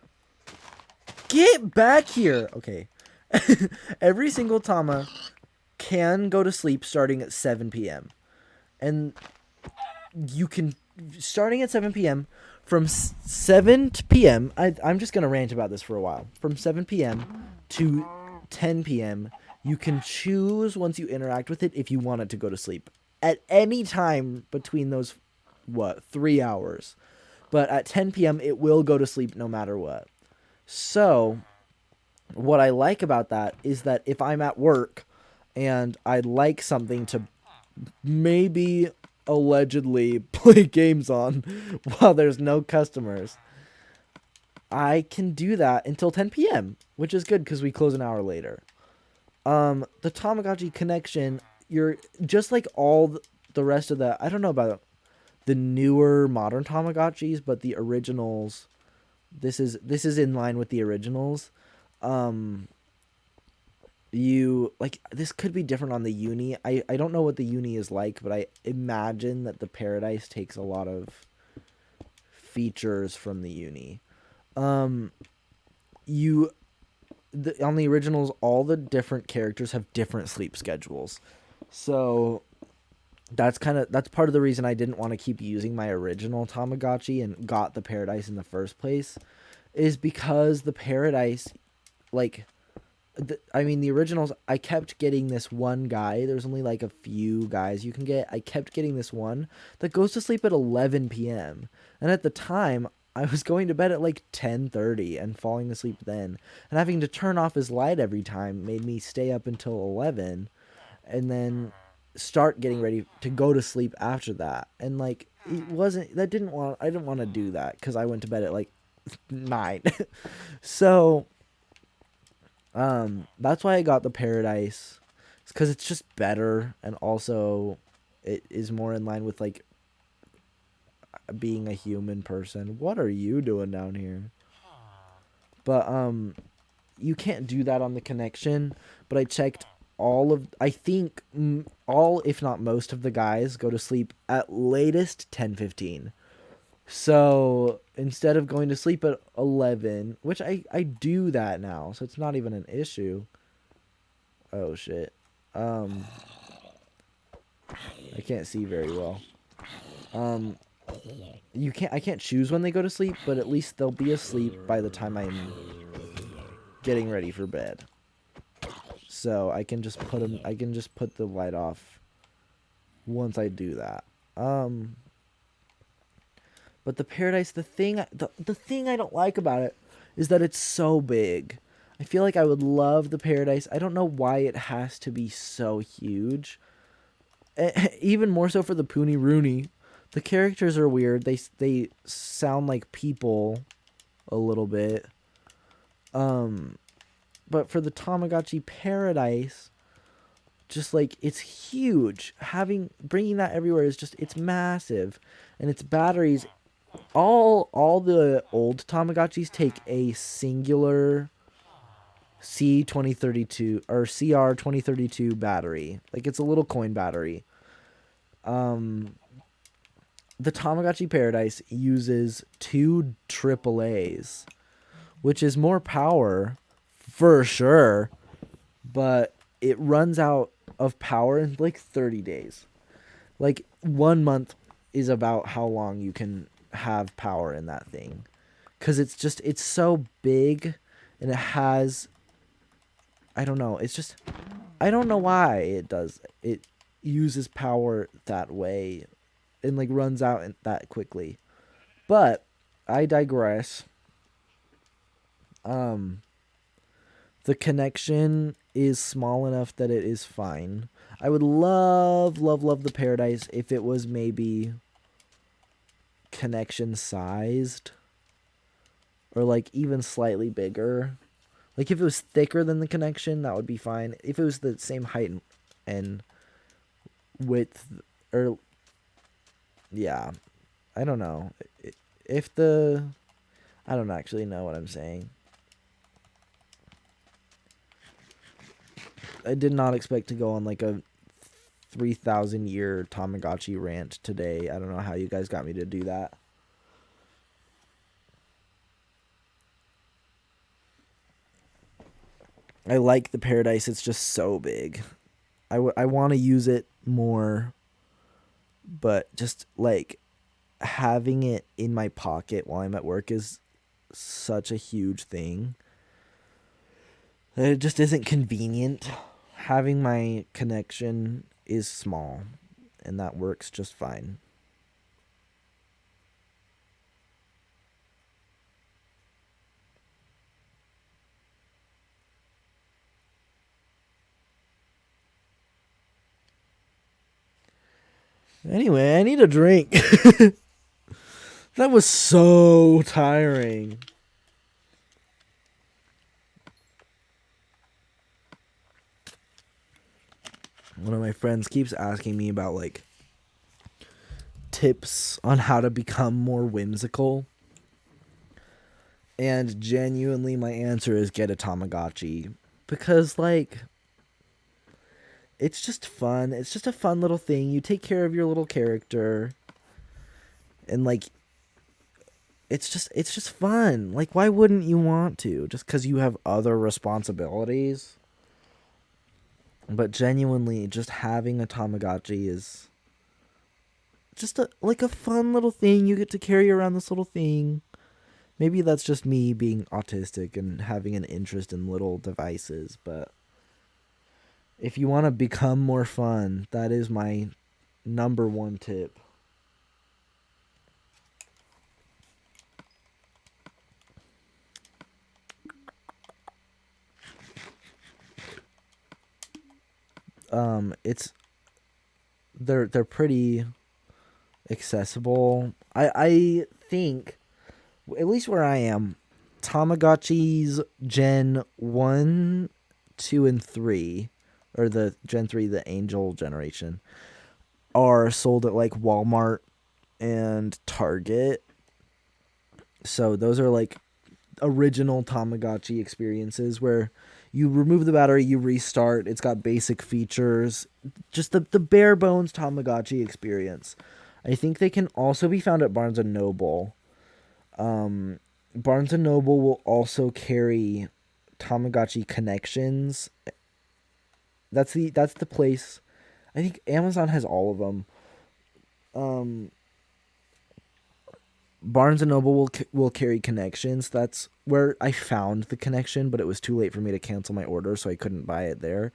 Get back here! Okay. Every single Tama can go to sleep starting at 7 p.m. And you can, starting at 7 p.m., from 7 p.m., I'm just going to rant about this for a while. From 7 p.m. to 10 p.m., you can choose once you interact with it if you want it to go to sleep. At any time between those, 3 hours. But at 10 p.m., it will go to sleep no matter what. So, what I like about that is that if I'm at work and I'd like something to maybe allegedly play games on while there's no customers, I can do that until 10 p.m., which is good because we close an hour later. The Tamagotchi connection, you're just like all the rest of the, I don't know about the newer modern Tamagotchis, but the originals, this is in line with the originals. This could be different on the Uni. I don't know what the Uni is like, but I imagine that the Paradise takes a lot of features from the Uni. On the originals, all the different characters have different sleep schedules. So that's part of the reason I didn't want to keep using my original Tamagotchi and got the Paradise in the first place, is because the Paradise, the originals, I kept getting this one guy. There's only like a few guys you can get. I kept getting this one that goes to sleep at 11 p.m. And at the time, I was going to bed at like 10:30 and falling asleep then. And having to turn off his light every time made me stay up until 11 and then start getting ready to go to sleep after that. And I didn't want to do that because I went to bed at like 9. So that's why I got the Paradise. It's because it's just better, and also it is more in line with like being a human person. What are you doing down here? But you can't do that on the connection, but I checked I think all, if not most of the guys go to sleep at latest 10:15. So instead of going to sleep at 11, which I do that now, so it's not even an issue. Oh shit. Um, I can't see very well. Um, I can't choose when they go to sleep, but at least they'll be asleep by the time I'm getting ready for bed. So I can just put the light off once I do that. But the paradise, the thing I don't like about it is that it's so big. I feel like I would love the paradise. I don't know why it has to be so huge. Even more so for the Poonie Rooney. The characters are weird. They sound like people a little bit. But for the Tamagotchi paradise, just like it's huge. Bringing that everywhere is just, it's massive, and its batteries. All the old Tamagotchis take a singular C2032 or CR2032 battery. Like, it's a little coin battery. The Tamagotchi Paradise uses 2 AAAs, which is more power for sure, but it runs out of power in like 30 days. Like, 1 month is about how long you can have power in that thing, because it's so big, and I don't know, I don't know why it uses power that way and like runs out that quickly. But I digress. The connection is small enough that it is fine. I would love the paradise if it was maybe connection sized, or like even slightly bigger. Like, if it was thicker than the connection, that would be fine. If it was the same height and width, or yeah, I don't know. I don't actually know what I'm saying. I did not expect to go on like a 3,000 year Tamagotchi rant today. I don't know how you guys got me to do that. I like the paradise. It's just so big. I want to use it more, but just like having it in my pocket while I'm at work is such a huge thing. It just isn't convenient. Having my connection is small, and that works just fine. Anyway, I need a drink. That was so tiring. One of my friends keeps asking me about like tips on how to become more whimsical. And genuinely my answer is get a Tamagotchi, because like it's just fun. It's just a fun little thing. You take care of your little character, and like it's just fun. Like, why wouldn't you want to? Just cuz you have other responsibilities? But genuinely, just having a Tamagotchi is just like a fun little thing. You get to carry around this little thing. Maybe that's just me being autistic and having an interest in little devices, but if you want to become more fun, that is my number one tip. It's they're pretty accessible. I think, at least where I am, Tamagotchis Gen 1, 2, and 3, or the Gen 3, the Angel generation, are sold at like Walmart and Target. So those are like original Tamagotchi experiences where you remove the battery, you restart. It's got basic features, just the bare bones Tamagotchi experience. I think they can also be found at Barnes and Noble. Barnes and Noble will also carry Tamagotchi connections. That's the place. I think Amazon has all of them. Um, Barnes and Noble will carry connections. That's where I found the connection, but it was too late for me to cancel my order, so I couldn't buy it there.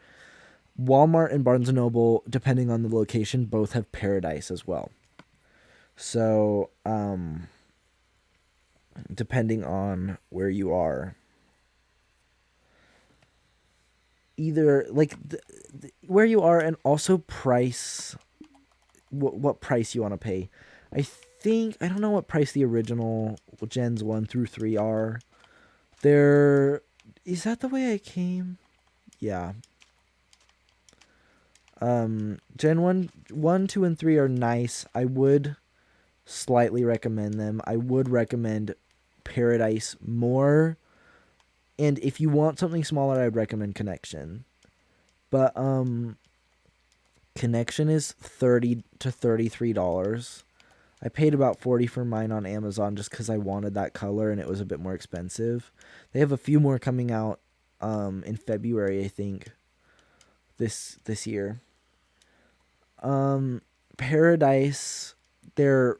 Walmart and Barnes and Noble, depending on the location, both have Paradise as well. So, depending on where you are, either like where you are, and also price, what price you want to pay. I don't know what price the original gens 1 through 3 are. There, is that the way I came? Yeah. Gen 1, 2, and 3 are nice. I would slightly recommend them. I would recommend Paradise more. And if you want something smaller, I'd recommend Connection. But Connection is $30 to $33. I paid about $40 for mine on Amazon just because I wanted that color and it was a bit more expensive. They have a few more coming out in February, I think, this year. Paradise, they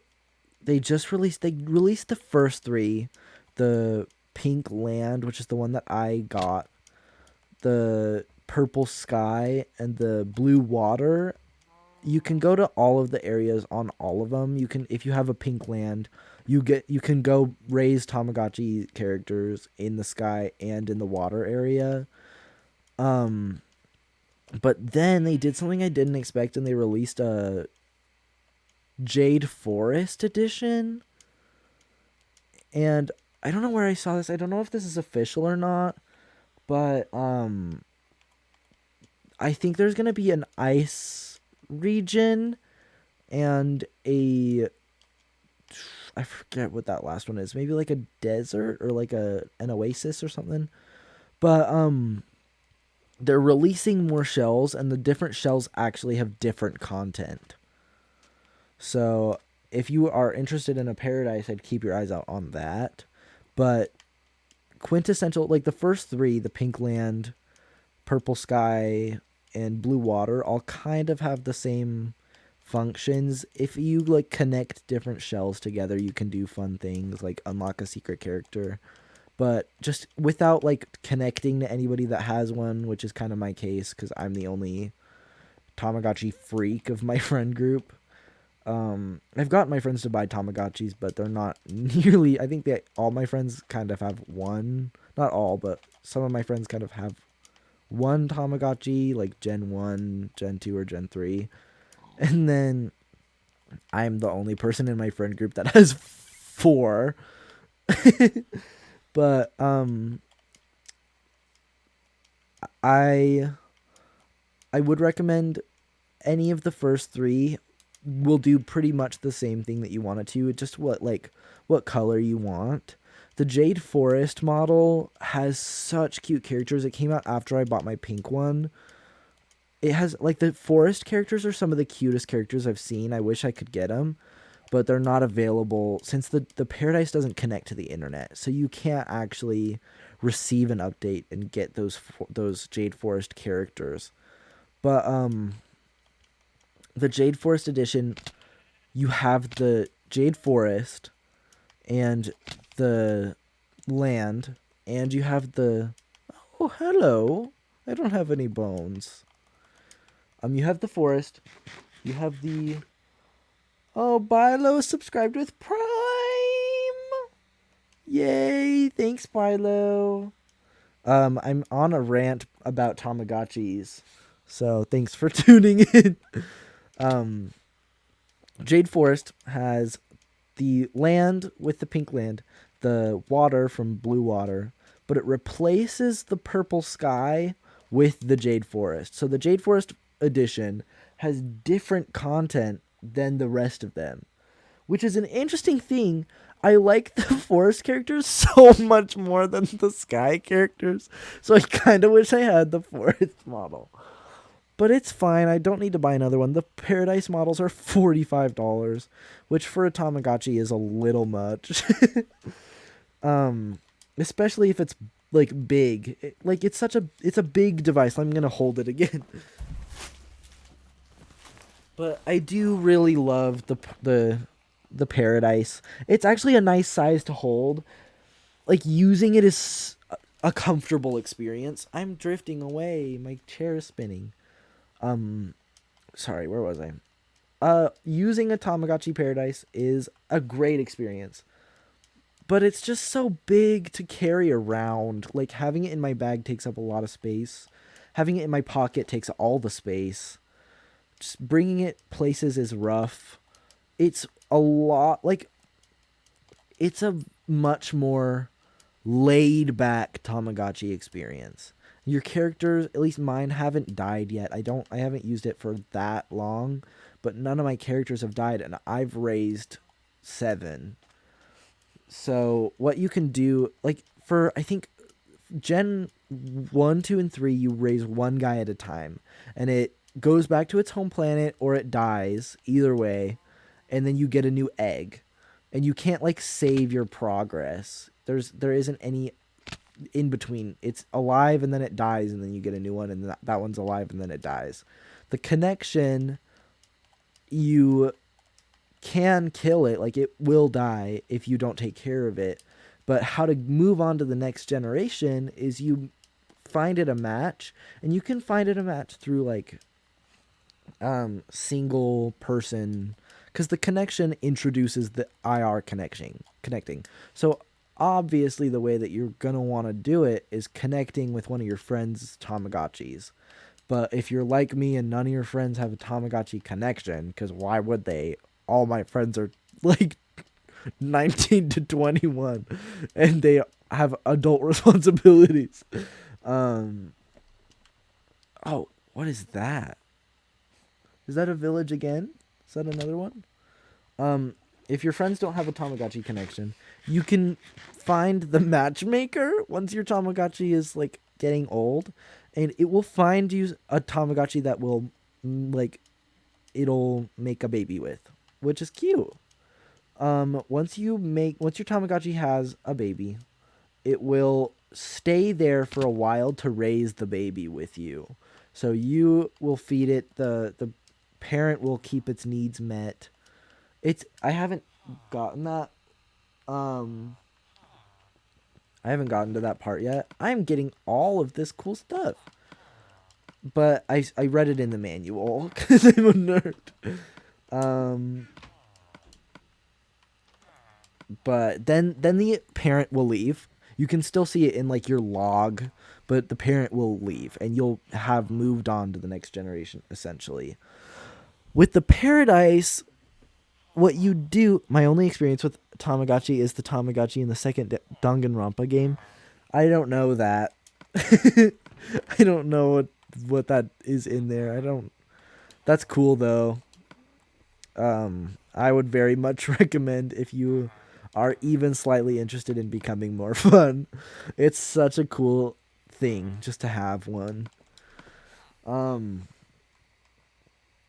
released the first 3, the Pink Land, which is the one that I got, the Purple Sky, and the Blue Water. You can go to all of the areas on all of them. You can, if you have a Pink Land, you can go raise Tamagotchi characters in the sky and in the water area. But then they did something I didn't expect, and they released a Jade Forest edition. And I don't know where I saw this. I don't know if this is official or not, but I think there's gonna be an ice region and I forget what that last one is. Maybe like a desert or like an oasis or something. But they're releasing more shells, and the different shells actually have different content. So if you are interested in a Paradise, I'd keep your eyes out on that. But quintessential, like the first 3, the Pink Land, Purple Sky, and Blue Water, all kind of have the same functions. If you like connect different shells together, you can do fun things like unlock a secret character. But just without like connecting to anybody that has one, which is kind of my case because I'm the only Tamagotchi freak of my friend group. I've got my friends to buy Tamagotchis, but they're not nearly. I think all my friends kind of have one. Not all, but some of my friends kind of have one Tamagotchi, like Gen 1, Gen 2, or Gen 3. And then I'm the only person in my friend group that has 4. But I would recommend any of the first 3 will do pretty much the same thing that you want it to. Just what color you want. The Jade Forest model has such cute characters. It came out after I bought my pink one. It has like the forest characters are some of the cutest characters I've seen. I wish I could get them, but they're not available since the Paradise doesn't connect to the internet. So you can't actually receive an update and get those Jade Forest characters. But the Jade Forest edition, you have the Jade Forest and the land, and you have the... Oh, hello. I don't have any bones. You have the forest. You have the... Oh, Bilo is subscribed with Prime. Yay! Thanks, Bilo. I'm on a rant about Tamagotchis, so thanks for tuning in. Jade Forest has the land with the Pink Land, the water from Blue Water, but it replaces the Purple Sky with the Jade Forest. So the Jade Forest edition has different content than the rest of them, which is an interesting thing. I like the forest characters so much more than the sky characters. So I kind of wish I had the forest model. But it's fine. I don't need to buy another one. The paradise models are $45, which for a Tamagotchi is a little much. um Especially if it's like big. Like it's a big device. I'm going to hold it again. But I do really love the paradise. It's actually a nice size to hold. Like using it is a comfortable experience. I'm drifting away. My chair is spinning. Sorry, where was I? Using a Tamagotchi Paradise is a great experience. But it's just so big to carry around. Like having it in my bag takes up a lot of space. Having it in my pocket takes all the space. Just bringing it places is rough. It's a lot like it's a much more laid back Tamagotchi experience. Your characters, at least mine, haven't died yet. I haven't used it for that long, but none of my characters have died, and I've raised 7. So what you can do, like for I think Gen 1, 2, and 3, you raise one guy at a time, and it goes back to its home planet or it dies, either way, and then you get a new egg, and you can't like save your progress. There isn't any in between. It's alive and then it dies and then you get a new one, and that one's alive and then it dies. The connection, you can kill it, like it will die if you don't take care of it. But how to move on to the next generation is you find it a match, and you can find it a match through like single person, because the connection introduces the IR connecting. So obviously the way that you're going to want to do it is connecting with one of your friends' Tamagotchis. But if you're like me and none of your friends have a Tamagotchi connection, because why would they? All my friends are like 19 to 21 and they have adult responsibilities. Oh, what is that? Is that a village again? Is that another one? If your friends don't have a Tamagotchi connection, you can find the matchmaker once your Tamagotchi is like getting old, and it will find you a Tamagotchi that will like it'll make a baby with, which is cute. Once your Tamagotchi has a baby, it will stay there for a while to raise the baby with you. So you will feed it. The parent will keep its needs met. I haven't gotten that. I haven't gotten to that part yet. I'm getting all of this cool stuff. But I read it in the manual because I'm a nerd. But then the parent will leave. You can still see it in like your log, but the parent will leave and you'll have moved on to the next generation essentially. With the Paradise, what you do, my only experience with Tamagotchi is the Tamagotchi in the second Danganronpa game. I don't know that. I don't know what that is in there. That's cool though. I would very much recommend if you are even slightly interested in becoming more fun. It's such a cool thing just to have one.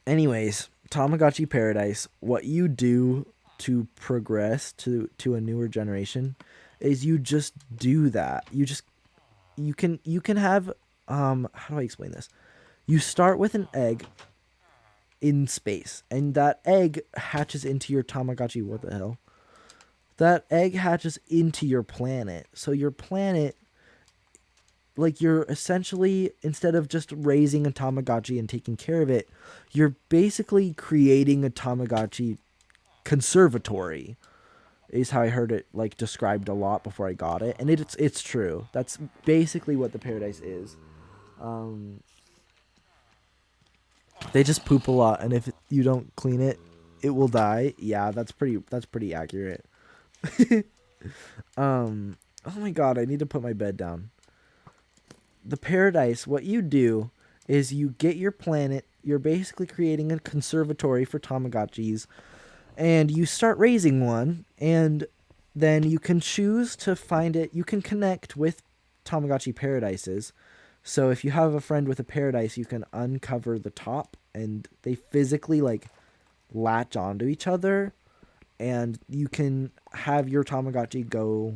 Anyways, Tamagotchi Paradise, what you do to progress to a newer generation is you just do that. You can have how do I explain this? You start with an egg in space, and that egg hatches into your Tamagotchi. What the hell? That egg hatches into your planet. So your planet, like you're essentially, instead of just raising a Tamagotchi and taking care of it, you're basically creating a Tamagotchi conservatory, is how I heard it like described a lot before I got it. And it's true. That's basically what the Paradise is. They just poop a lot, and if you don't clean it, it will die. Yeah, that's pretty accurate. Oh my god, I need to put my bed down. The Paradise, what you do is you get your planet, you're basically creating a conservatory for Tamagotchis, and you start raising one, and then you can choose to find it. You can connect with Tamagotchi paradises. So if you have a friend with a paradise, you can uncover the top and they physically like latch onto each other, and you can have your Tamagotchi go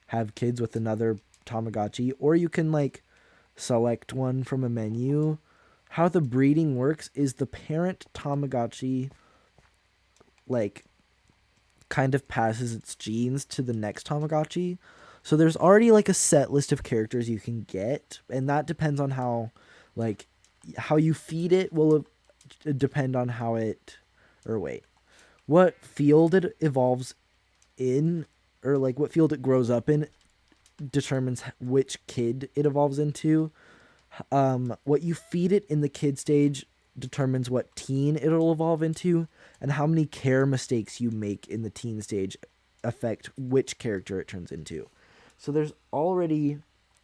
have kids with another Tamagotchi, or you can like select one from a menu. How the breeding works is the parent Tamagotchi like kind of passes its genes to the next Tamagotchi. So there's already like a set list of characters you can get, and that depends on like how you feed it will depend on how it or wait, what field it evolves in, or like what field it grows up in determines which kid it evolves into. What you feed it in the kid stage determines what teen it'll evolve into, and how many care mistakes you make in the teen stage affect which character it turns into. So there's already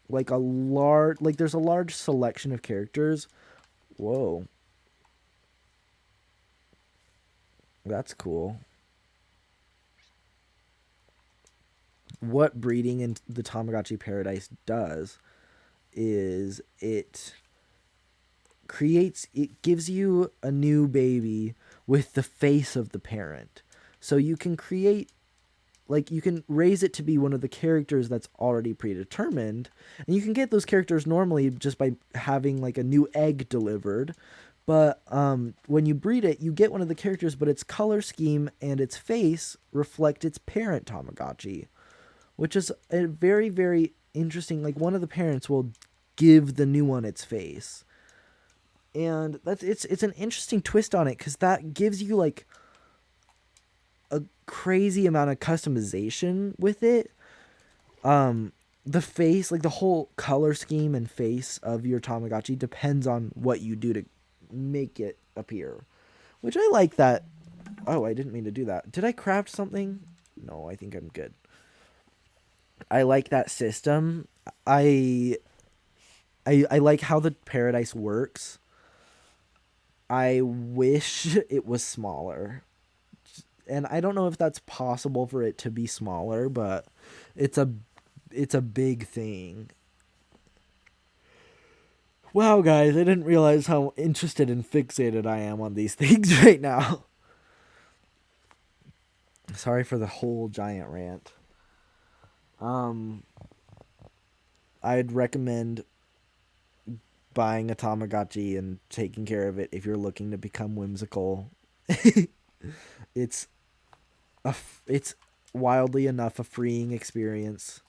like there's a large selection of characters. Whoa. That's cool. What breeding in the Tamagotchi Paradise does is it gives you a new baby with the face of the parent. So you can you can raise it to be one of the characters that's already predetermined, and you can get those characters normally just by having like a new egg delivered. But when you breed it, you get one of the characters, but its color scheme and its face reflect its parent Tamagotchi, which is a very, very interesting. Like, one of the parents will give the new one its face, and it's an interesting twist on it, because that gives you like a crazy amount of customization with it. The face, like the whole color scheme and face of your Tamagotchi depends on what you do to make it appear, which I like that. Oh, I didn't mean to do that. Did I craft something? No, I think I'm good. I like that system. I I like how the paradise works. I wish it was smaller. And I don't know if that's possible for it to be smaller, but it's a it's a big thing. Wow, guys, I didn't realize how interested and fixated I am on these things right now. Sorry for the whole giant rant. Um I'd recommend buying a Tamagotchi and taking care of it if you're looking to become whimsical. it's it's wildly enough a freeing experience,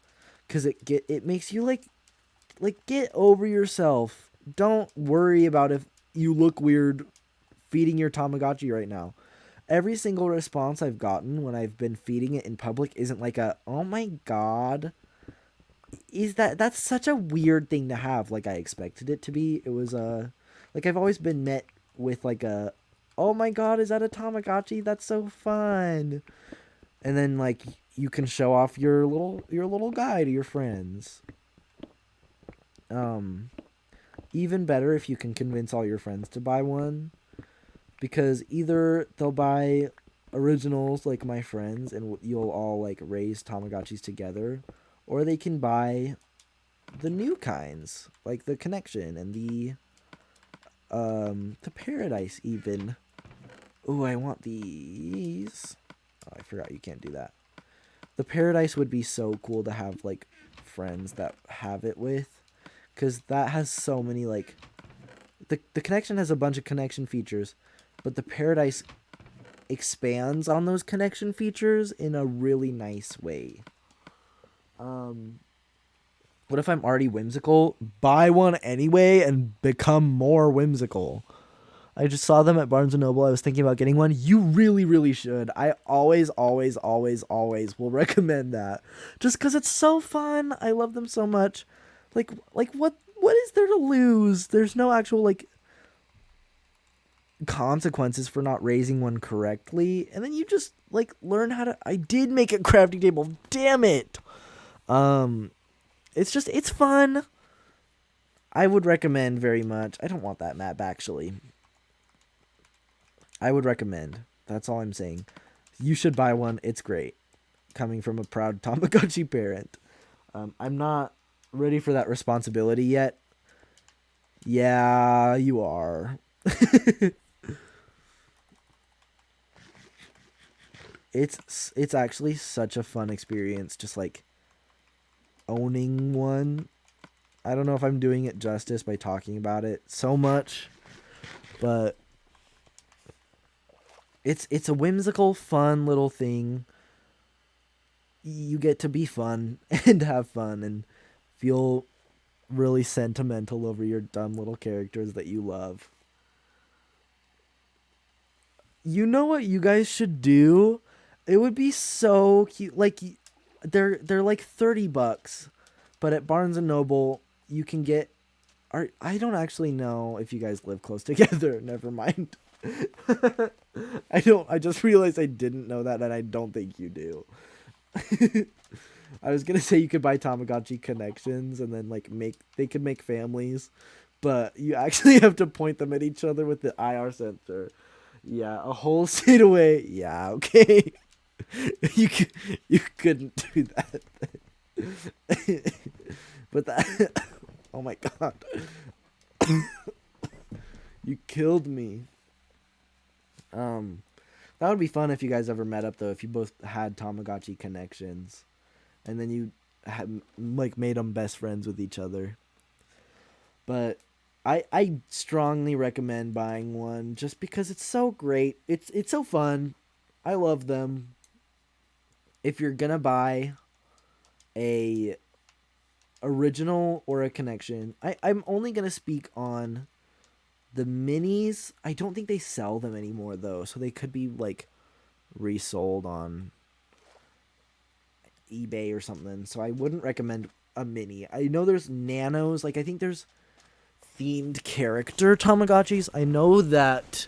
cuz it makes you like get over yourself. Don't worry about if you look weird feeding your Tamagotchi right now. Every single response I've gotten when I've been feeding it in public isn't like a "oh my god." That's such a weird thing to have, like I expected it to be. It was like I've always been met with like a "oh my god, is that a Tamagotchi? That's so fun." And then like you can show off your little guy to your friends. Um Even better if you can convince all your friends to buy one, because either they'll buy originals like my friends and you'll all like raise Tamagotchis together, or they can buy the new kinds like the connection and the paradise even. Oh, I want these. Oh, I forgot you can't do that. The paradise would be so cool to have like friends that have it with, because that has so many like the connection has a bunch of connection features, but the paradise expands on those connection features in a really nice way. What if I'm already whimsical? Buy one anyway and become more whimsical. I just saw them at Barnes and Noble. I was thinking about getting one. You really, really should. I always, always, always, always will recommend that. Just because it's so fun. I love them so much. Like what is there to lose? There's no actual like consequences for not raising one correctly, and then you just like learn how to. I did make a crafting table. Damn it. It's fun. I would recommend very much. I don't want that map actually. I would recommend. That's all I'm saying. You should buy one. It's great. coming from a proud Tamagotchi parent. I'm not ready for that responsibility yet. Yeah, you are. It's actually such a fun experience, just like owning one. I don't know if I'm doing it justice by talking about it so much, but it's a whimsical, fun little thing. You get to be fun and have fun and feel really sentimental over your dumb little characters that you love. You know what you guys should do? It would be so cute. Like they're like $30, but at Barnes and Noble you can get. I don't actually know if you guys live close together. Never mind. I don't. I just realized I didn't know that, and I don't think you do. I was gonna say you could buy Tamagotchi connections and then like they could make families, but you actually have to point them at each other with the IR sensor. Yeah, a whole state away. Yeah, okay. you you couldn't do that. But that oh my god. You killed me. That would be fun if you guys ever met up though, if you both had Tamagotchi connections and then you had like made them best friends with each other. But I strongly recommend buying one just because it's so great. It's so fun. I love them. If you're gonna buy a original or a connection, I'm only gonna speak on the minis. I don't think they sell them anymore though, so they could be like resold on eBay or something. So I wouldn't recommend a mini. I know there's nanos, like I think there's themed character Tamagotchis. I know that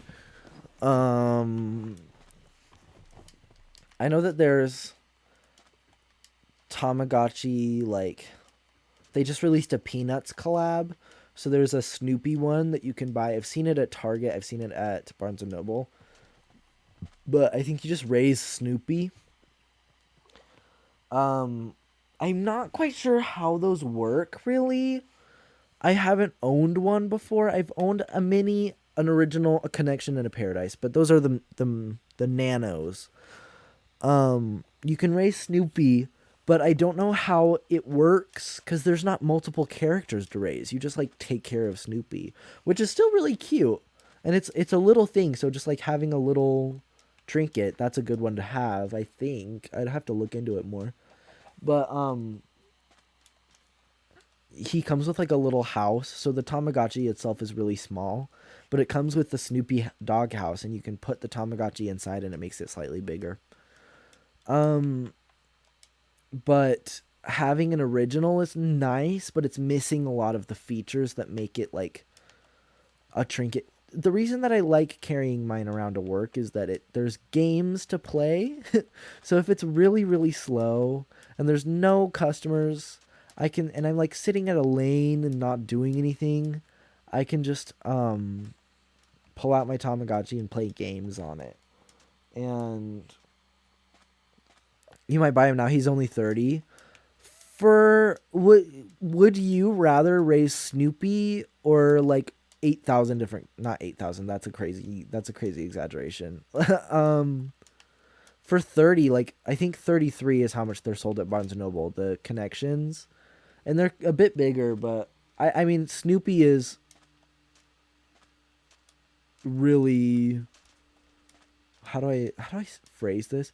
there's Tamagotchi, like they just released a Peanuts collab. So there's a Snoopy one that you can buy. I've seen it at Target. I've seen it at Barnes & Noble. But I think you just raise Snoopy. I'm not quite sure how those work, really. I haven't owned one before. I've owned a mini, an original, a connection, and a paradise. But those are the nanos. You can raise Snoopy, but I don't know how it works because there's not multiple characters to raise. You just like take care of Snoopy, which is still really cute, and it's a little thing. So just like having a little trinket, that's a good one to have. I think I'd have to look into it more, but he comes with like a little house. So the Tamagotchi itself is really small, but it comes with the Snoopy dog house, and you can put the Tamagotchi inside, and it makes it slightly bigger. But having an original is nice, but it's missing a lot of the features that make it like a trinket. The reason that I like carrying mine around to work is that there's games to play. So if it's really, really slow and there's no customers, and I'm like sitting at a lane and not doing anything, I can just pull out my Tamagotchi and play games on it. And you might buy him now. He's only 30. Would you rather raise Snoopy or like 8,000 different, not 8,000, that's a crazy exaggeration. For 30, like I think 33 is how much they're sold at Barnes & Noble, the connections. And they're a bit bigger, but I mean Snoopy is really, how do I phrase this?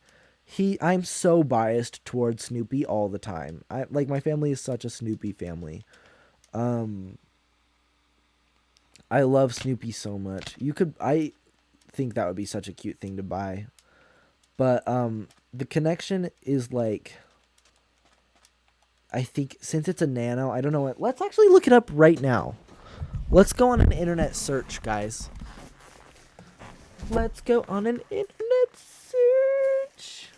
I'm so biased towards Snoopy all the time. My family is such a Snoopy family. I love Snoopy so much. I think that would be such a cute thing to buy. But the connection is like, I think since it's a nano, I don't know what. Let's actually look it up right now. Let's go on an internet search, guys. Let's go on an internet search.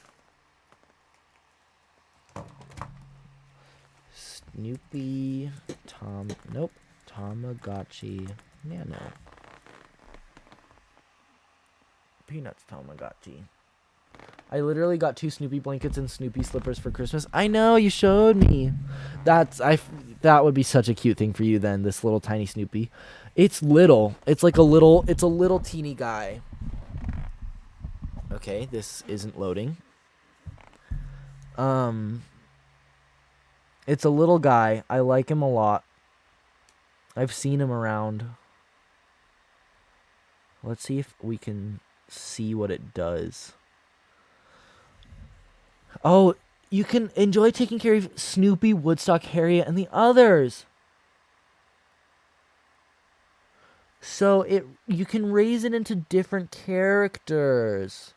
Snoopy Tamagotchi Nano. Peanuts Tamagotchi. I literally got 2 Snoopy blankets and Snoopy slippers for Christmas. I know, you showed me. That would be such a cute thing for you then, this little tiny Snoopy. It's little. It's a little teeny guy. Okay, this isn't loading. It's a little guy. I like him a lot. I've seen him around. Let's see if we can see what it does. Oh, you can enjoy taking care of Snoopy, Woodstock, Harriet, and the others. So you can raise it into different characters.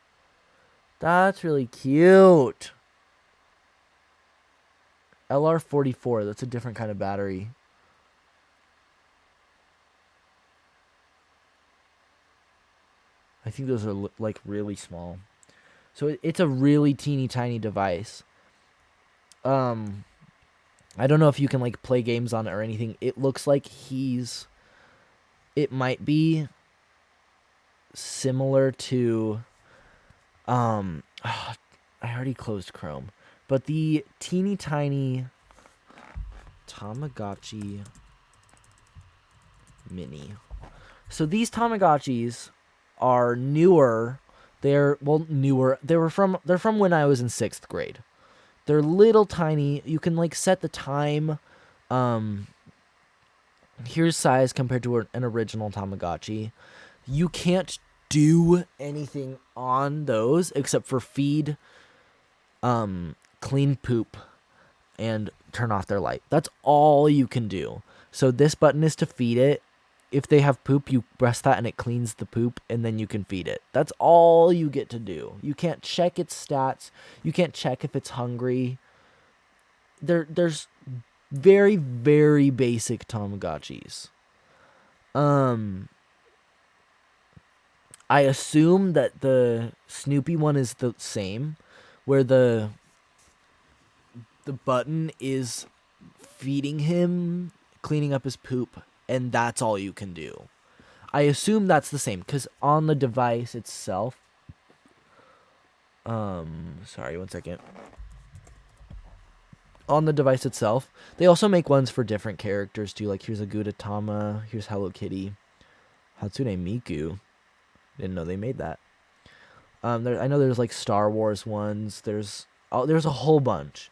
That's really cute. LR44, that's a different kind of battery. I think those are like really small. So it's a really teeny tiny device. I don't know if you can like play games on it or anything. It looks like it might be similar to I already closed Chrome. But the teeny tiny Tamagotchi Mini. So these Tamagotchis are newer. They're newer. They're from when I was in 6th grade. They're little tiny. You can like set the time. Here's size compared to an original Tamagotchi. You can't do anything on those except for feed, clean poop, and turn off their light. That's all you can do. So this button is to feed it. If they have poop, you press that and it cleans the poop, and then you can feed it. That's all you get to do. You can't check its stats. You can't check if it's hungry. There's very, very basic Tamagotchis. I assume that the Snoopy one is the same, where the button is feeding him, cleaning up his poop, and that's all you can do. I assume that's the same, because on the device itself... sorry, one second. On the device itself, they also make ones for different characters, too. Like, here's a Gudetama, here's Hello Kitty. Hatsune Miku. Didn't know they made that. I know there's, like, Star Wars ones. There's a whole bunch.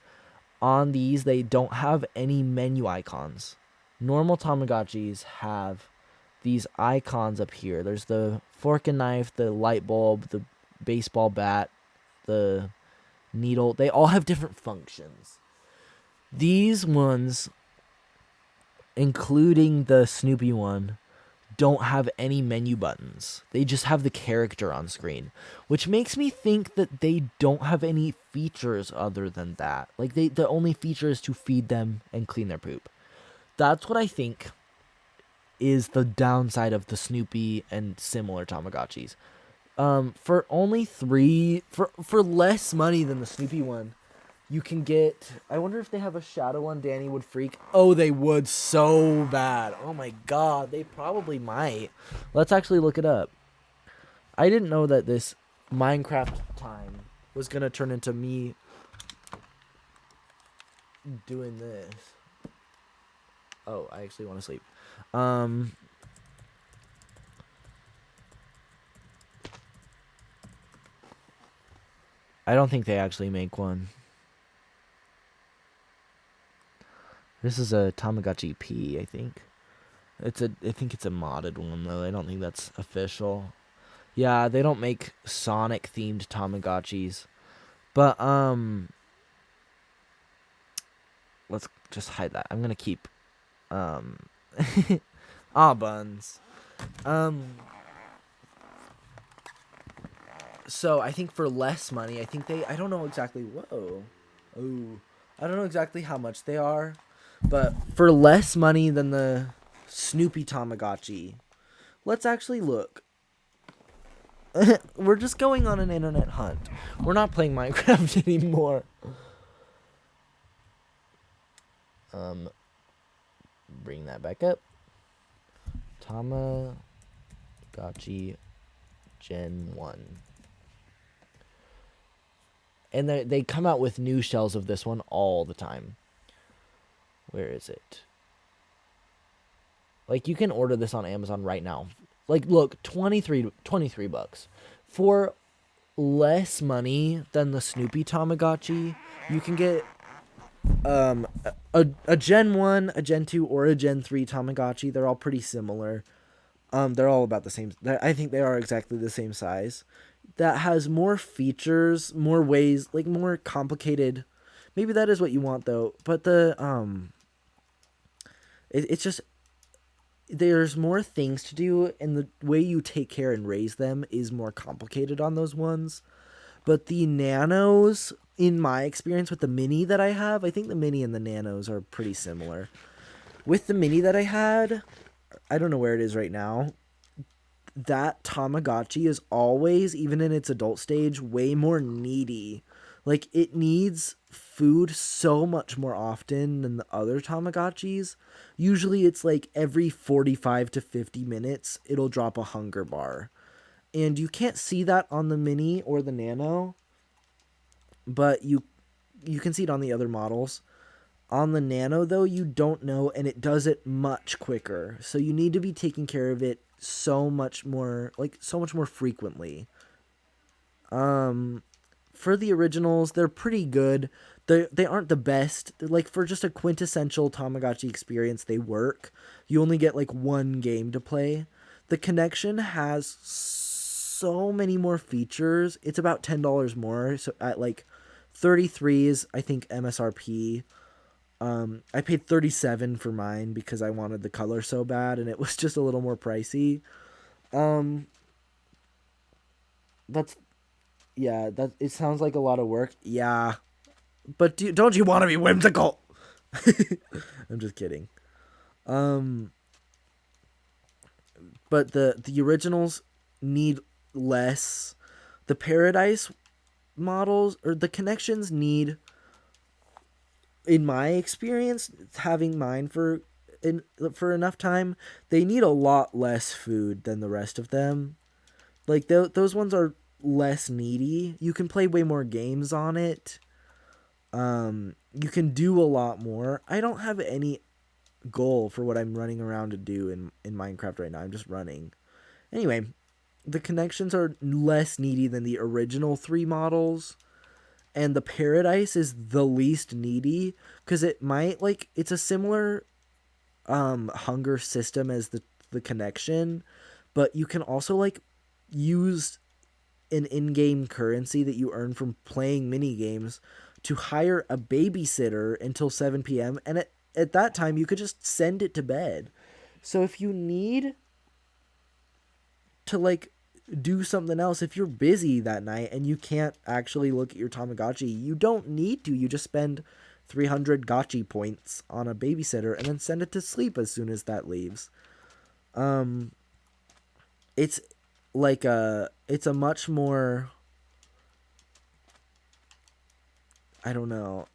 On these, they don't have any menu icons. Normal Tamagotchis have these icons up here. There's the fork and knife, the light bulb, the baseball bat, the needle. They all have different functions. These ones, including the Snoopy one, don't have any menu buttons. They just have the character on screen, which makes me think that they don't have any features other than that. Like, the only feature is to feed them and clean their poop. That's what I think is the downside of the Snoopy and similar Tamagotchis. For only for less money than the Snoopy one, you can get... I wonder if they have a shadow one Danny would freak. Oh, they would so bad. Oh my god, they probably might. Let's actually look it up. I didn't know that this Minecraft time was going to turn into me doing this. Oh, I actually want to sleep. I don't think they actually make one. This is a Tamagotchi P, I think. I think it's a modded one, though. I don't think that's official. Yeah, they don't make Sonic-themed Tamagotchis. But, let's just hide that. I'm gonna keep, buns. So, I think for less money, I don't know exactly, I don't know exactly how much they are. But for less money than the Snoopy Tamagotchi, let's actually look. We're just going on an internet hunt. We're not playing Minecraft anymore. Bring that back up. Tamagotchi Gen 1. And they come out with new shells of this one all the time. Where is it? Like, you can order this on Amazon right now. Like, look, 23 bucks. For less money than the Snoopy Tamagotchi, you can get a Gen 1, a Gen 2, or a Gen 3 Tamagotchi. They're all pretty similar. They're all about the same. I think they are exactly the same size. That has more features, more ways, like more complicated. Maybe that is what you want though. But it's just there's more things to do, and the way you take care and raise them is more complicated on those ones. But the nanos, in my experience with the mini that I have, I think the mini and the nanos are pretty similar. With the mini that I had, I don't know where it is right now. That Tamagotchi is always, even in its adult stage, way more needy. Like, it needs food so much more often than the other Tamagotchis. Usually it's like every 45 to 50 minutes, it'll drop a hunger bar. And you can't see that on the mini or the nano, but you can see it on the other models. On the nano though, you don't know, and it does it much quicker. So you need to be taking care of it so much more frequently. For the originals, they're pretty good. They aren't the best. They're like, for just a quintessential Tamagotchi experience, they work. You only get like one game to play. The connection has so many more features. It's about $10 more. So at like 33 is, I think, MSRP. I paid 37 for mine because I wanted the color so bad, and it was just a little more pricey. Um, that's yeah. That it sounds like a lot of work. Yeah, but don't you want to be whimsical? I'm just kidding. Um, but the originals need less. The Paradise models or the connections need, in my experience, having mine for enough time, they need a lot less food than the rest of them. Like those ones are less needy. You can play way more games on it. You can do a lot more. I don't have any goal for what I'm running around to do in Minecraft right now. I'm just running. Anyway, the connections are less needy than the original 3 models, and the Paradise is the least needy because it might, like, it's a similar hunger system as the connection, but you can also like use an in-game currency that you earn from playing mini games to hire a babysitter until 7 p.m. and at that time you could just send it to bed. So if you need to like do something else, if you're busy that night and you can't actually look at your Tamagotchi, you don't need to. You just spend 300 gotchi points on a babysitter and then send it to sleep as soon as that leaves. It's like it's a much more, I don't know.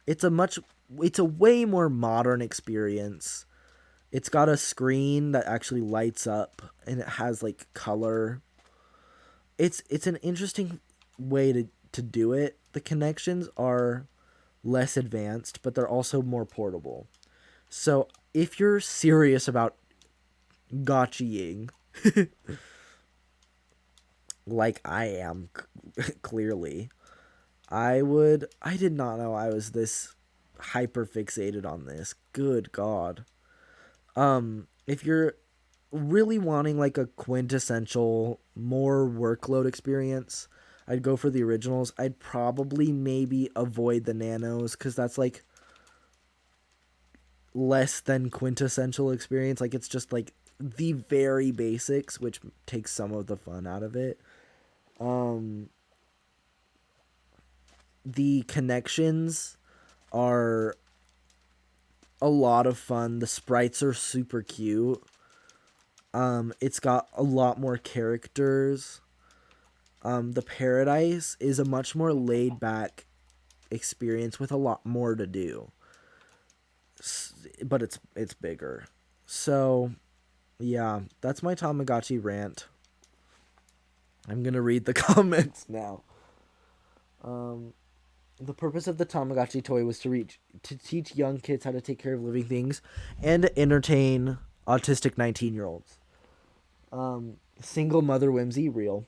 It's a way more modern experience. It's got a screen that actually lights up and it has like color. It's an interesting way to do it. The connections are less advanced, but they're also more portable. So if you're serious about gotching, like I am, clearly, I did not know I was this hyper fixated on this. Good God. If you're really wanting like a quintessential, more workload experience, I'd go for the originals. I'd probably maybe avoid the nanos because that's like less than quintessential experience. Like, it's just like the very basics, which takes some of the fun out of it. The connections are a lot of fun. The sprites are super cute. It's got a lot more characters. The Paradise is a much more laid back experience with a lot more to do. But it's bigger. So, yeah, that's my Tamagotchi rant. I'm gonna read the comments now. The purpose of the Tamagotchi toy was to teach young kids how to take care of living things and entertain autistic 19-year-olds. Single mother whimsy, real.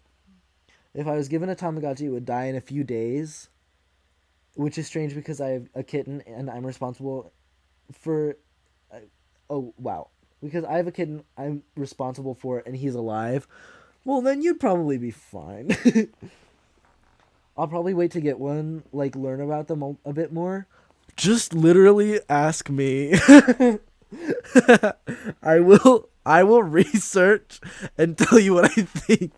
If I was given a Tamagotchi, it would die in a few days, which is strange because I have a kitten and I'm responsible for. Oh, wow. Because I have a kitten, I'm responsible for it, and he's alive. Well, then you'd probably be fine. I'll probably wait to get one, like learn about them a bit more. Just literally ask me. I will research and tell you what I think.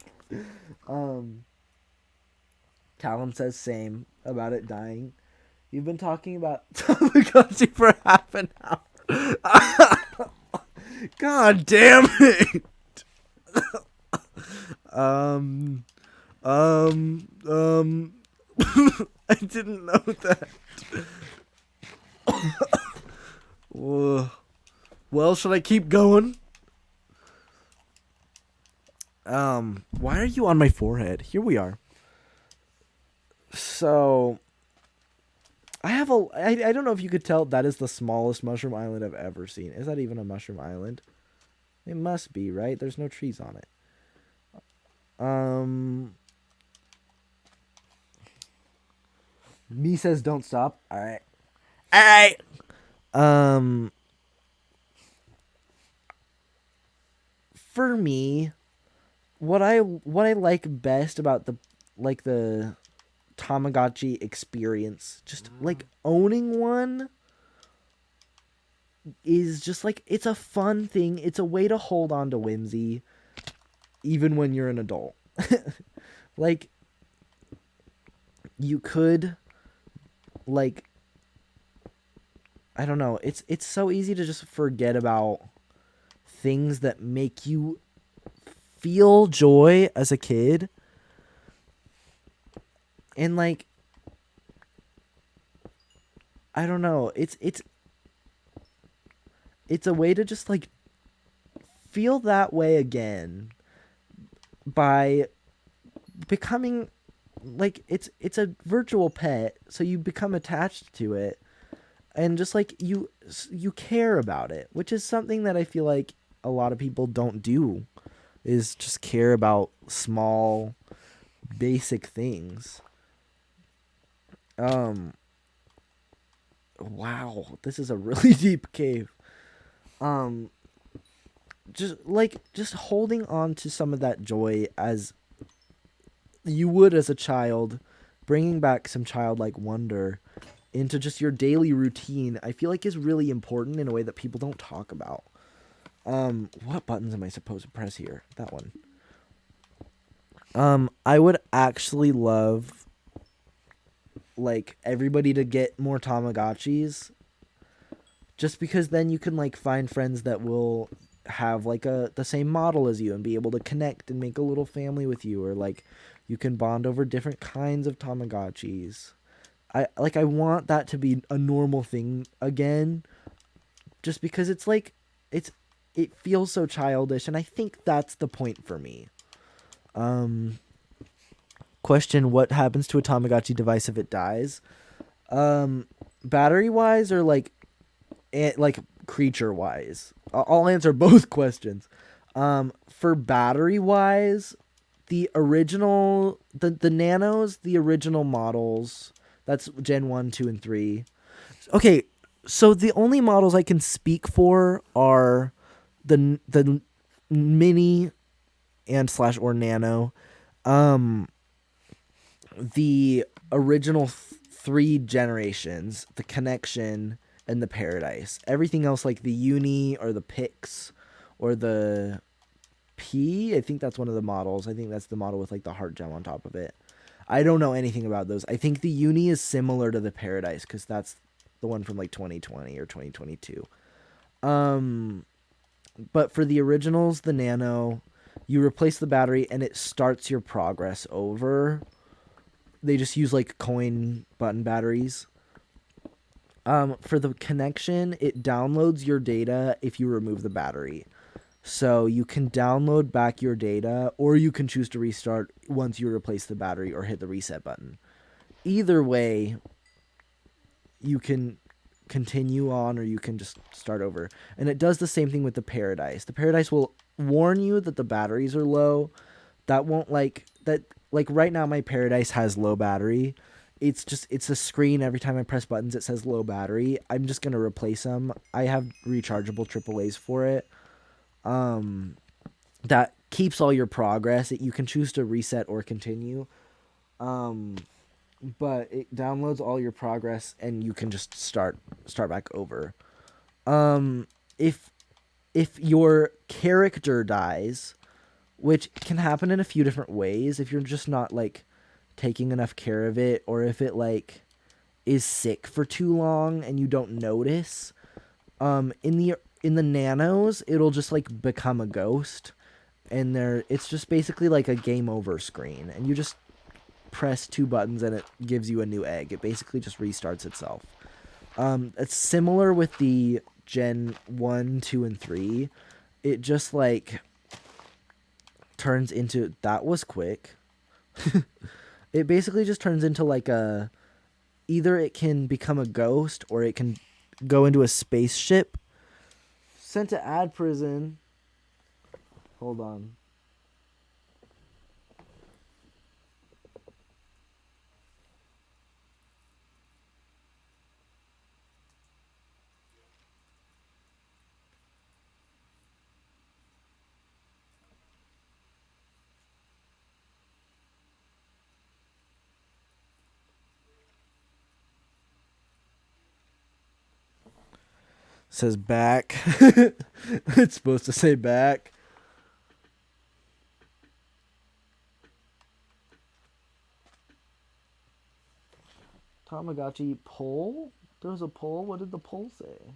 Callum says same about it dying. You've been talking about Tamagotchi for half an hour. God damn it. I didn't know that. Well, should I keep going? Why are you on my forehead? Here we are. So, I don't know if you could tell, that is the smallest mushroom island I've ever seen. Is that even a mushroom island? It must be, right? There's no trees on it. Me says don't stop. Alright. For me, what I like best about the Tamagotchi experience, just like owning one, is just like, it's a fun thing. It's a way to hold on to whimsy even when you're an adult. Like, you could, like, I don't know, it's so easy to just forget about things that make you feel joy as a kid. And like, I don't know, it's a way to just like feel that way again by becoming, like, it's a virtual pet, so you become attached to it, and just like you care about it, which is something that I feel like a lot of people don't do, is just care about small basic things. Wow, this is a really deep cave. Just holding on to some of that joy as you would as a child, bringing back some childlike wonder into just your daily routine, I feel like is really important in a way that people don't talk about. What buttons am I supposed to press here? That one. I would actually love, like, everybody to get more Tamagotchis, just because then you can, like, find friends that will have, like, the same model as you and be able to connect and make a little family with you, or, like, you can bond over different kinds of Tamagotchis. I want that to be a normal thing again, just because it's like, it feels so childish, and I think that's the point for me. Question: what happens to a Tamagotchi device if it dies? Battery wise, or like creature wise? I'll answer both questions. For battery wise, the original, the nanos, the original models, that's Gen 1, 2, and 3. Okay, so the only models I can speak for are the mini and / or nano. The original 3 generations, the connection and the paradise. Everything else, like the uni or the pix or the P, I think that's one of the models. I think that's the model with like the heart gem on top of it. I don't know anything about those. I think the uni is similar to the paradise because that's the one from like 2020 or 2022. But for the originals, the nano, you replace the battery and it starts your progress over. They just use like coin button batteries. For the connection, it downloads your data if you remove the battery. So you can download back your data, or you can choose to restart once you replace the battery or hit the reset button. Either way, you can continue on or you can just start over. And it does the same thing with the Paradise. The Paradise will warn you that the batteries are low. That won't like right now my Paradise has low battery. It's a screen every time I press buttons it says low battery. I'm just going to replace them. I have rechargeable AAAs for it. That keeps all your progress. You can choose to reset or continue. But it downloads all your progress and you can just start back over. If your character dies, which can happen in a few different ways, if you're just not like taking enough care of it, or if it like is sick for too long and you don't notice, in the nanos it'll just like become a ghost, and it's just basically like a game over screen, and you just press 2 buttons and it gives you a new egg. It basically just restarts itself. It's similar with the Gen 1, 2, and 3. It just like turns into... That was quick. It basically just turns into like a... Either it can become a ghost or it can go into a spaceship. Sent to ad prison. Hold on. Says back. It's supposed to say back. Tamagotchi poll? There was a poll? What did the poll say?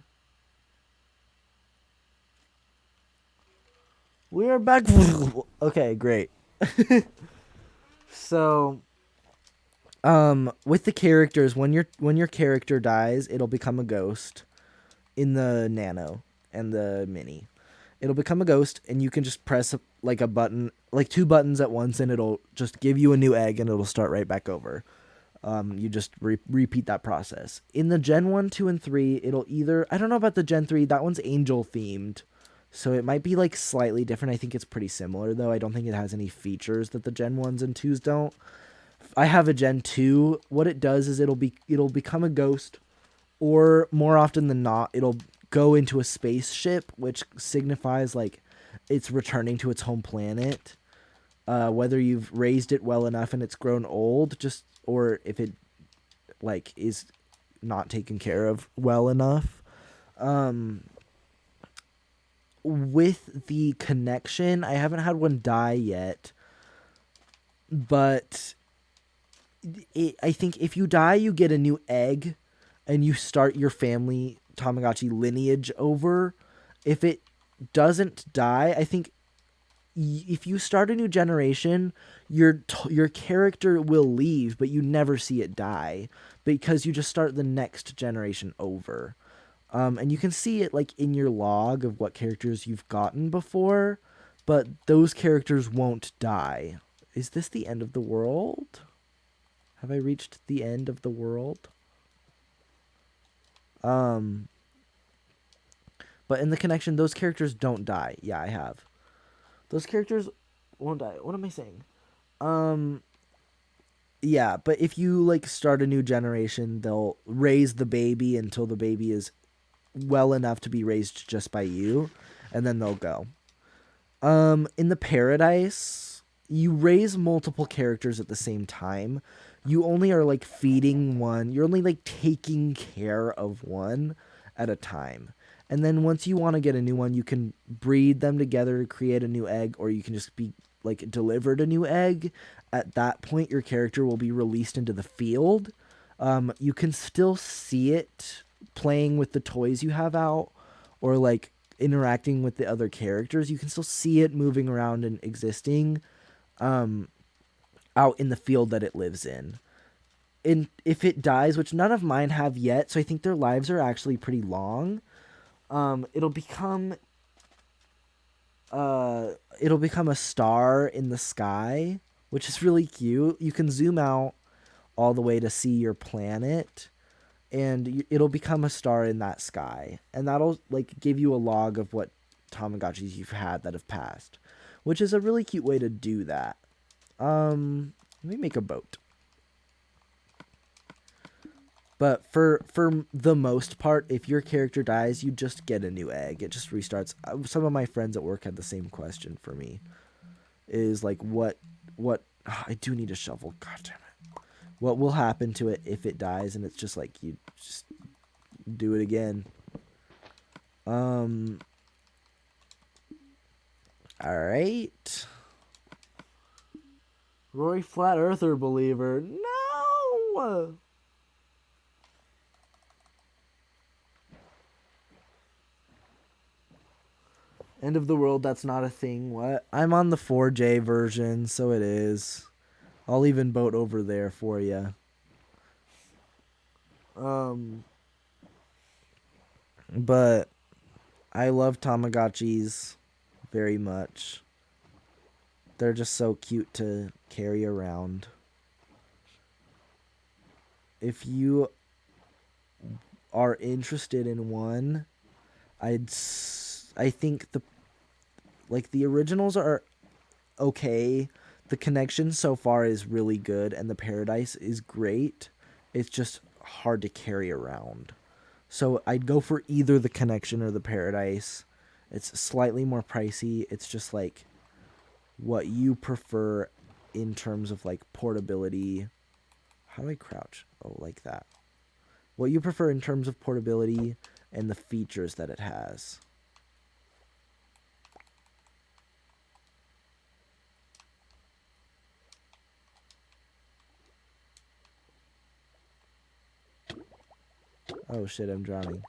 We are back. Okay, great. So, with the characters, when your character dies, it'll become a ghost in the Nano and the Mini. It'll become a ghost, and you can just press like a button, like 2 buttons at once, and it'll just give you a new egg, and it'll start right back over. You just repeat that process. In the Gen 1, 2, and 3, it'll either... I don't know about the Gen 3. That one's angel themed. So it might be like slightly different. I think it's pretty similar, though. I don't think it has any features that the Gen 1s and 2s don't. I have a Gen 2. What it does is it'll become a ghost, or more often than not, it'll go into a spaceship, which signifies like it's returning to its home planet. Whether you've raised it well enough and it's grown old, or if it like is not taken care of well enough. With the connection, I haven't had one die yet, but I think if you die, you get a new egg, and you start your family Tamagotchi lineage over. If it doesn't die, I think if you start a new generation, your character will leave, but you never see it die because you just start the next generation over. And you can see it like in your log of what characters you've gotten before, but those characters won't die. Is this the end of the world? Have I reached the end of the world? But in the connection, those characters don't die. Yeah, I have. Those characters won't die. What am I saying? Yeah, but if you like start a new generation, they'll raise the baby until the baby is well enough to be raised just by you, and then they'll go. In the Paradise, you raise multiple characters at the same time. You only are like feeding one. You're only like taking care of one at a time. And then once you want to get a new one, you can breed them together to create a new egg, or you can just be like delivered a new egg. At that point, your character will be released into the field. You can still see it playing with the toys you have out, or like interacting with the other characters. You can still see it moving around and existing out in the field that it lives in. And if it dies, which none of mine have yet, so I think their lives are actually pretty long, it'll become it'll become a star in the sky, which is really cute. You can zoom out all the way to see your planet, and it'll become a star in that sky, and that'll like give you a log of what Tamagotchis you've had that have passed, which is a really cute way to do that. Let me make a boat. But for the most part, if your character dies, you just get a new egg. It just restarts. Some of my friends at work had the same question for me. Is like what I do need a shovel. God damn it. What will happen to it if it dies? And it's just like you just do it again. All right. Rory Flat Earther believer. No. End of the world, that's not a thing. What? I'm on the 4J version, so it is. I'll even boat over there for you. But I love Tamagotchis very much. They're just so cute to carry around. If you are interested in one, I think the originals are okay. The connection so far is really good, and the Paradise is great. It's just hard to carry around. So I'd go for either the connection or the Paradise. It's slightly more pricey. It's just like what you prefer in terms of like portability. How do I crouch? Oh, like that. What you prefer in terms of portability and the features that it has. Oh shit, I'm drowning.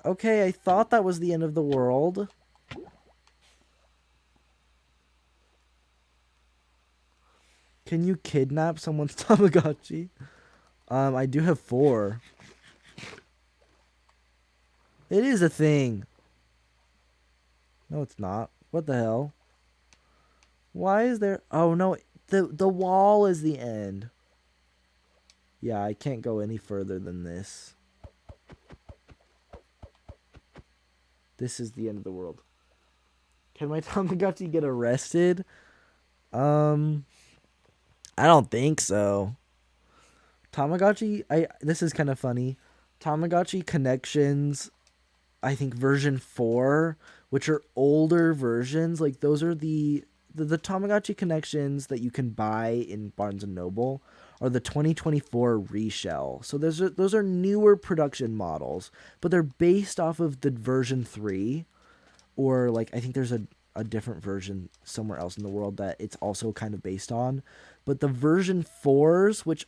Okay, I thought that was the end of the world. Can you kidnap someone's Tamagotchi? I do have 4. It is a thing. No, it's not. What the hell? Why is there... Oh, no. The wall is the end. Yeah, I can't go any further than this. This is the end of the world. Can my Tamagotchi get arrested? I don't think so. Tamagotchi, this is kind of funny. Tamagotchi Connections, I think version 4, which are older versions, like those are the Tamagotchi Connections that you can buy in Barnes and Noble are the 2024 reshell. So those are newer production models, but they're based off of the version 3, or like I think there's a different version somewhere else in the world that it's also kind of based on. But the version 4s, which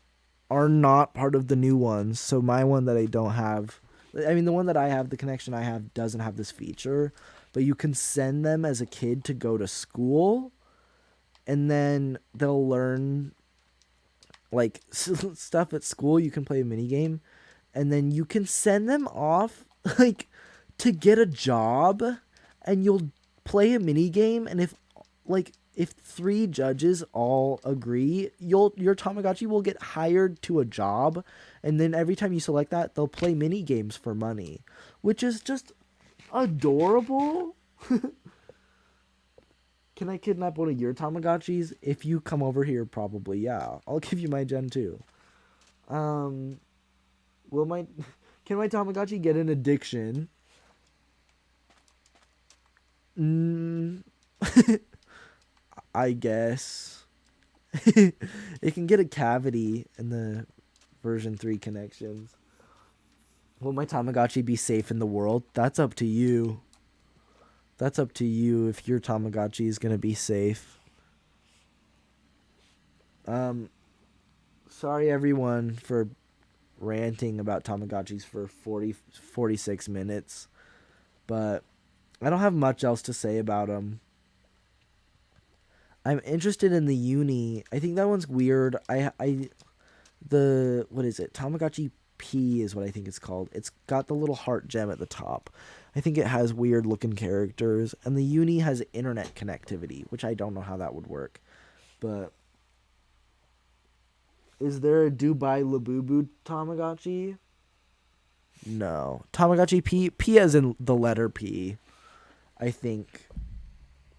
are not part of the new ones, so my one that I don't have, I mean the one that I have, the connection I have doesn't have this feature, but you can send them as a kid to go to school, and then they'll learn like stuff at school. You can play a mini game, and then you can send them off like to get a job, and you'll play a mini game, and if 3 judges all agree, your Tamagotchi will get hired to a job, and then every time you select that, they'll play mini games for money, which is just adorable. Can I kidnap one of your Tamagotchis? If you come over here, probably, yeah. I'll give you my Gen 2. Can my Tamagotchi get an addiction? I guess. It can get a cavity in the version 3 connections. Will my Tamagotchi be safe in the world? That's up to you. That's up to you if your Tamagotchi is going to be safe. Sorry everyone for ranting about Tamagotchis for 46 minutes. But I don't have much else to say about them. I'm interested in the uni. I think that one's weird. What is it? Tamagotchi P is what I think it's called. It's got the little heart gem at the top. I think it has weird looking characters, and the uni has internet connectivity, which I don't know how that would work. But is there a Dubai Labubu Tamagotchi? No. Tamagotchi P? P as in the letter P. I think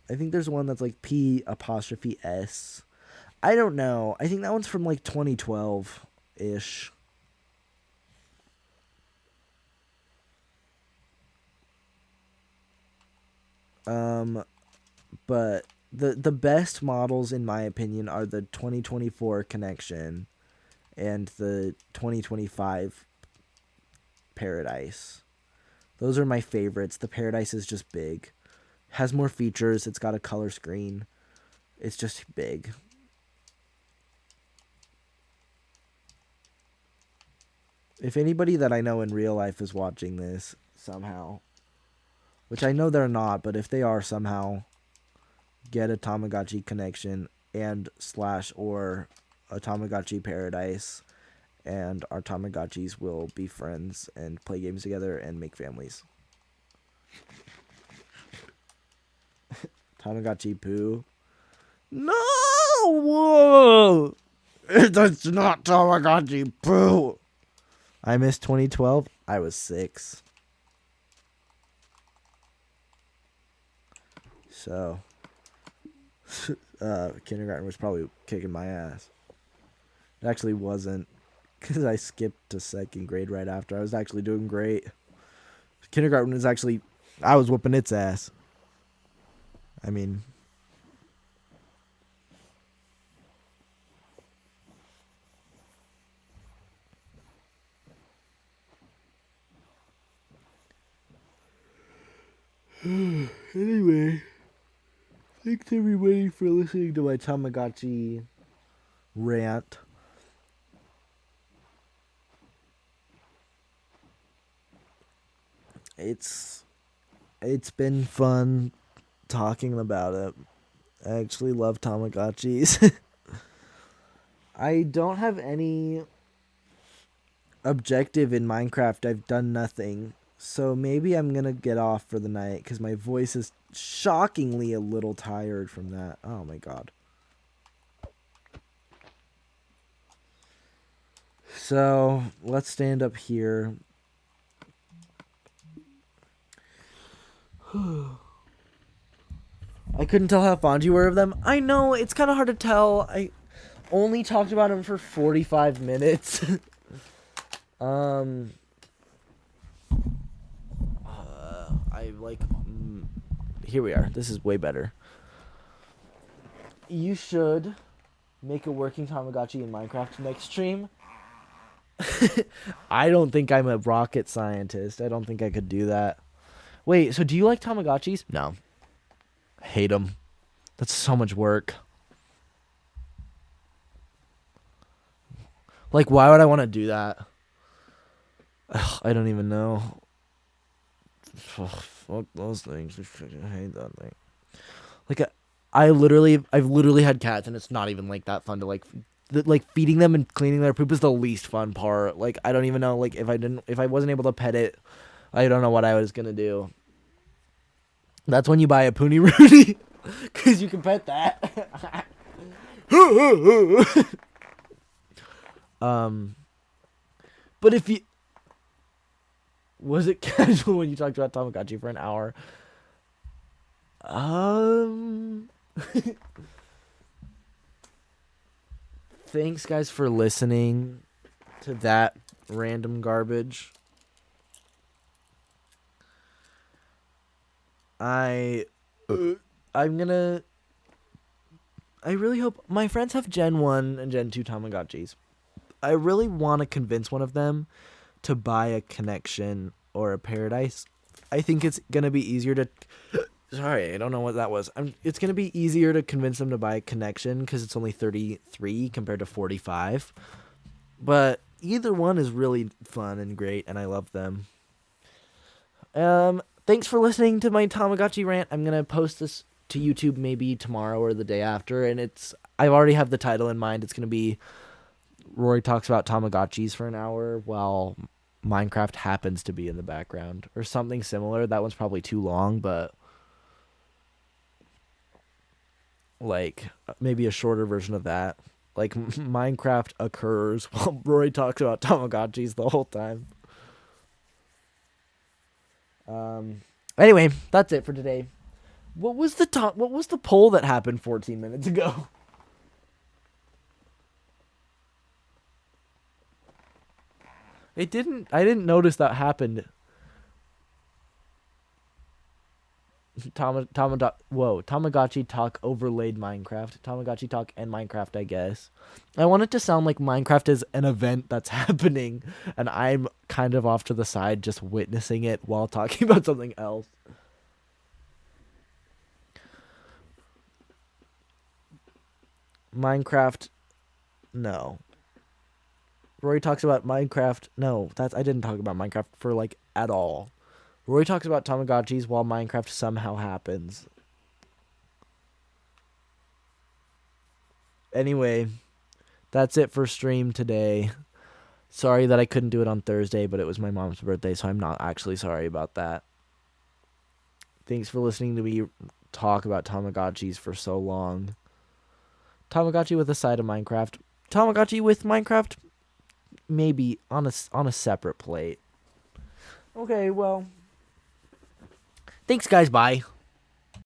there's one that's like P apostrophe S. I don't know. I think that one's from like 2012-ish. But the best models in my opinion are the 2024 Connection and the 2025 Paradise. Those are my favorites. The Paradise is just big. Has more features. It's got a color screen. It's just big. If anybody that I know in real life is watching this somehow, which I know they're not, but if they are somehow, get a Tamagotchi Connection and / or a Tamagotchi Paradise, and our Tamagotchis will be friends and play games together and make families. Tamagotchi Poo. No! Whoa! That's not Tamagotchi Poo! I missed 2012. I was 6. So, kindergarten was probably kicking my ass. It actually wasn't, because I skipped to 2nd grade right after. I was actually doing great. Kindergarten was actually, I was whooping its ass. I mean, anyway, thanks everybody for listening to my Tamagotchi rant. It's been fun talking about it. I actually love Tamagotchis. I don't have any objective in Minecraft. I've done nothing. So maybe I'm going to get off for the night because my voice is shockingly a little tired from that. Oh my god. So let's stand up here. I couldn't tell how fond you were of them. I know, it's kind of hard to tell. I only talked about them for 45 minutes. Here we are. This is way better. You should make a working Tamagotchi in Minecraft next stream. I don't think I'm a rocket scientist. I don't think I could do that. Wait, so do you like Tamagotchis? No. I hate them. That's so much work. Like, why would I want to do that? Ugh, I don't even know. Fuck those things. I hate that thing. Like, I've literally had cats, and it's not even like that fun to like feeding them and cleaning their poop is the least fun part. Like, I don't even know. Like, if I wasn't able to pet it, I don't know what I was gonna do. That's when you buy a Poonie Rooney, because you can pet that. But if you... Was it casual when you talked about Tamagotchi for an hour? Thanks, guys, for listening to that random garbage. I'm gonna... I really hope... My friends have Gen 1 and Gen 2 Tamagotchis. I really want to convince one of them to buy a Connection or a Paradise. I think it's going to be easier to... Sorry, I don't know what that was. It's going to be easier to convince them to buy a Connection because it's only 33 compared to 45. But either one is really fun and great, and I love them. Thanks for listening to my Tamagotchi rant. I'm going to post this to YouTube maybe tomorrow or the day after, and I already have the title in mind. It's going to be Rory talks about Tamagotchis for an hour while Minecraft happens to be in the background or something similar. That one's probably too long, but like maybe a shorter version of that. Like Minecraft occurs while Rory talks about Tamagotchis the whole time. Anyway, that's it for today. What was the poll that happened 14 minutes ago? It didn't. I didn't notice that happened. Tamagotchi talk overlaid Minecraft. Tamagotchi talk and Minecraft, I guess. I want it to sound like Minecraft is an event that's happening, and I'm kind of off to the side just witnessing it while talking about something else. Minecraft, no. Rory talks about Minecraft. No, I didn't talk about Minecraft for like at all. Rory talks about Tamagotchis while Minecraft somehow happens. Anyway, that's it for stream today. Sorry that I couldn't do it on Thursday, but it was my mom's birthday, so I'm not actually sorry about that. Thanks for listening to me talk about Tamagotchis for so long. Tamagotchi with a side of Minecraft. Tamagotchi with Minecraft, maybe on a separate plate. Okay, well, thanks guys, bye.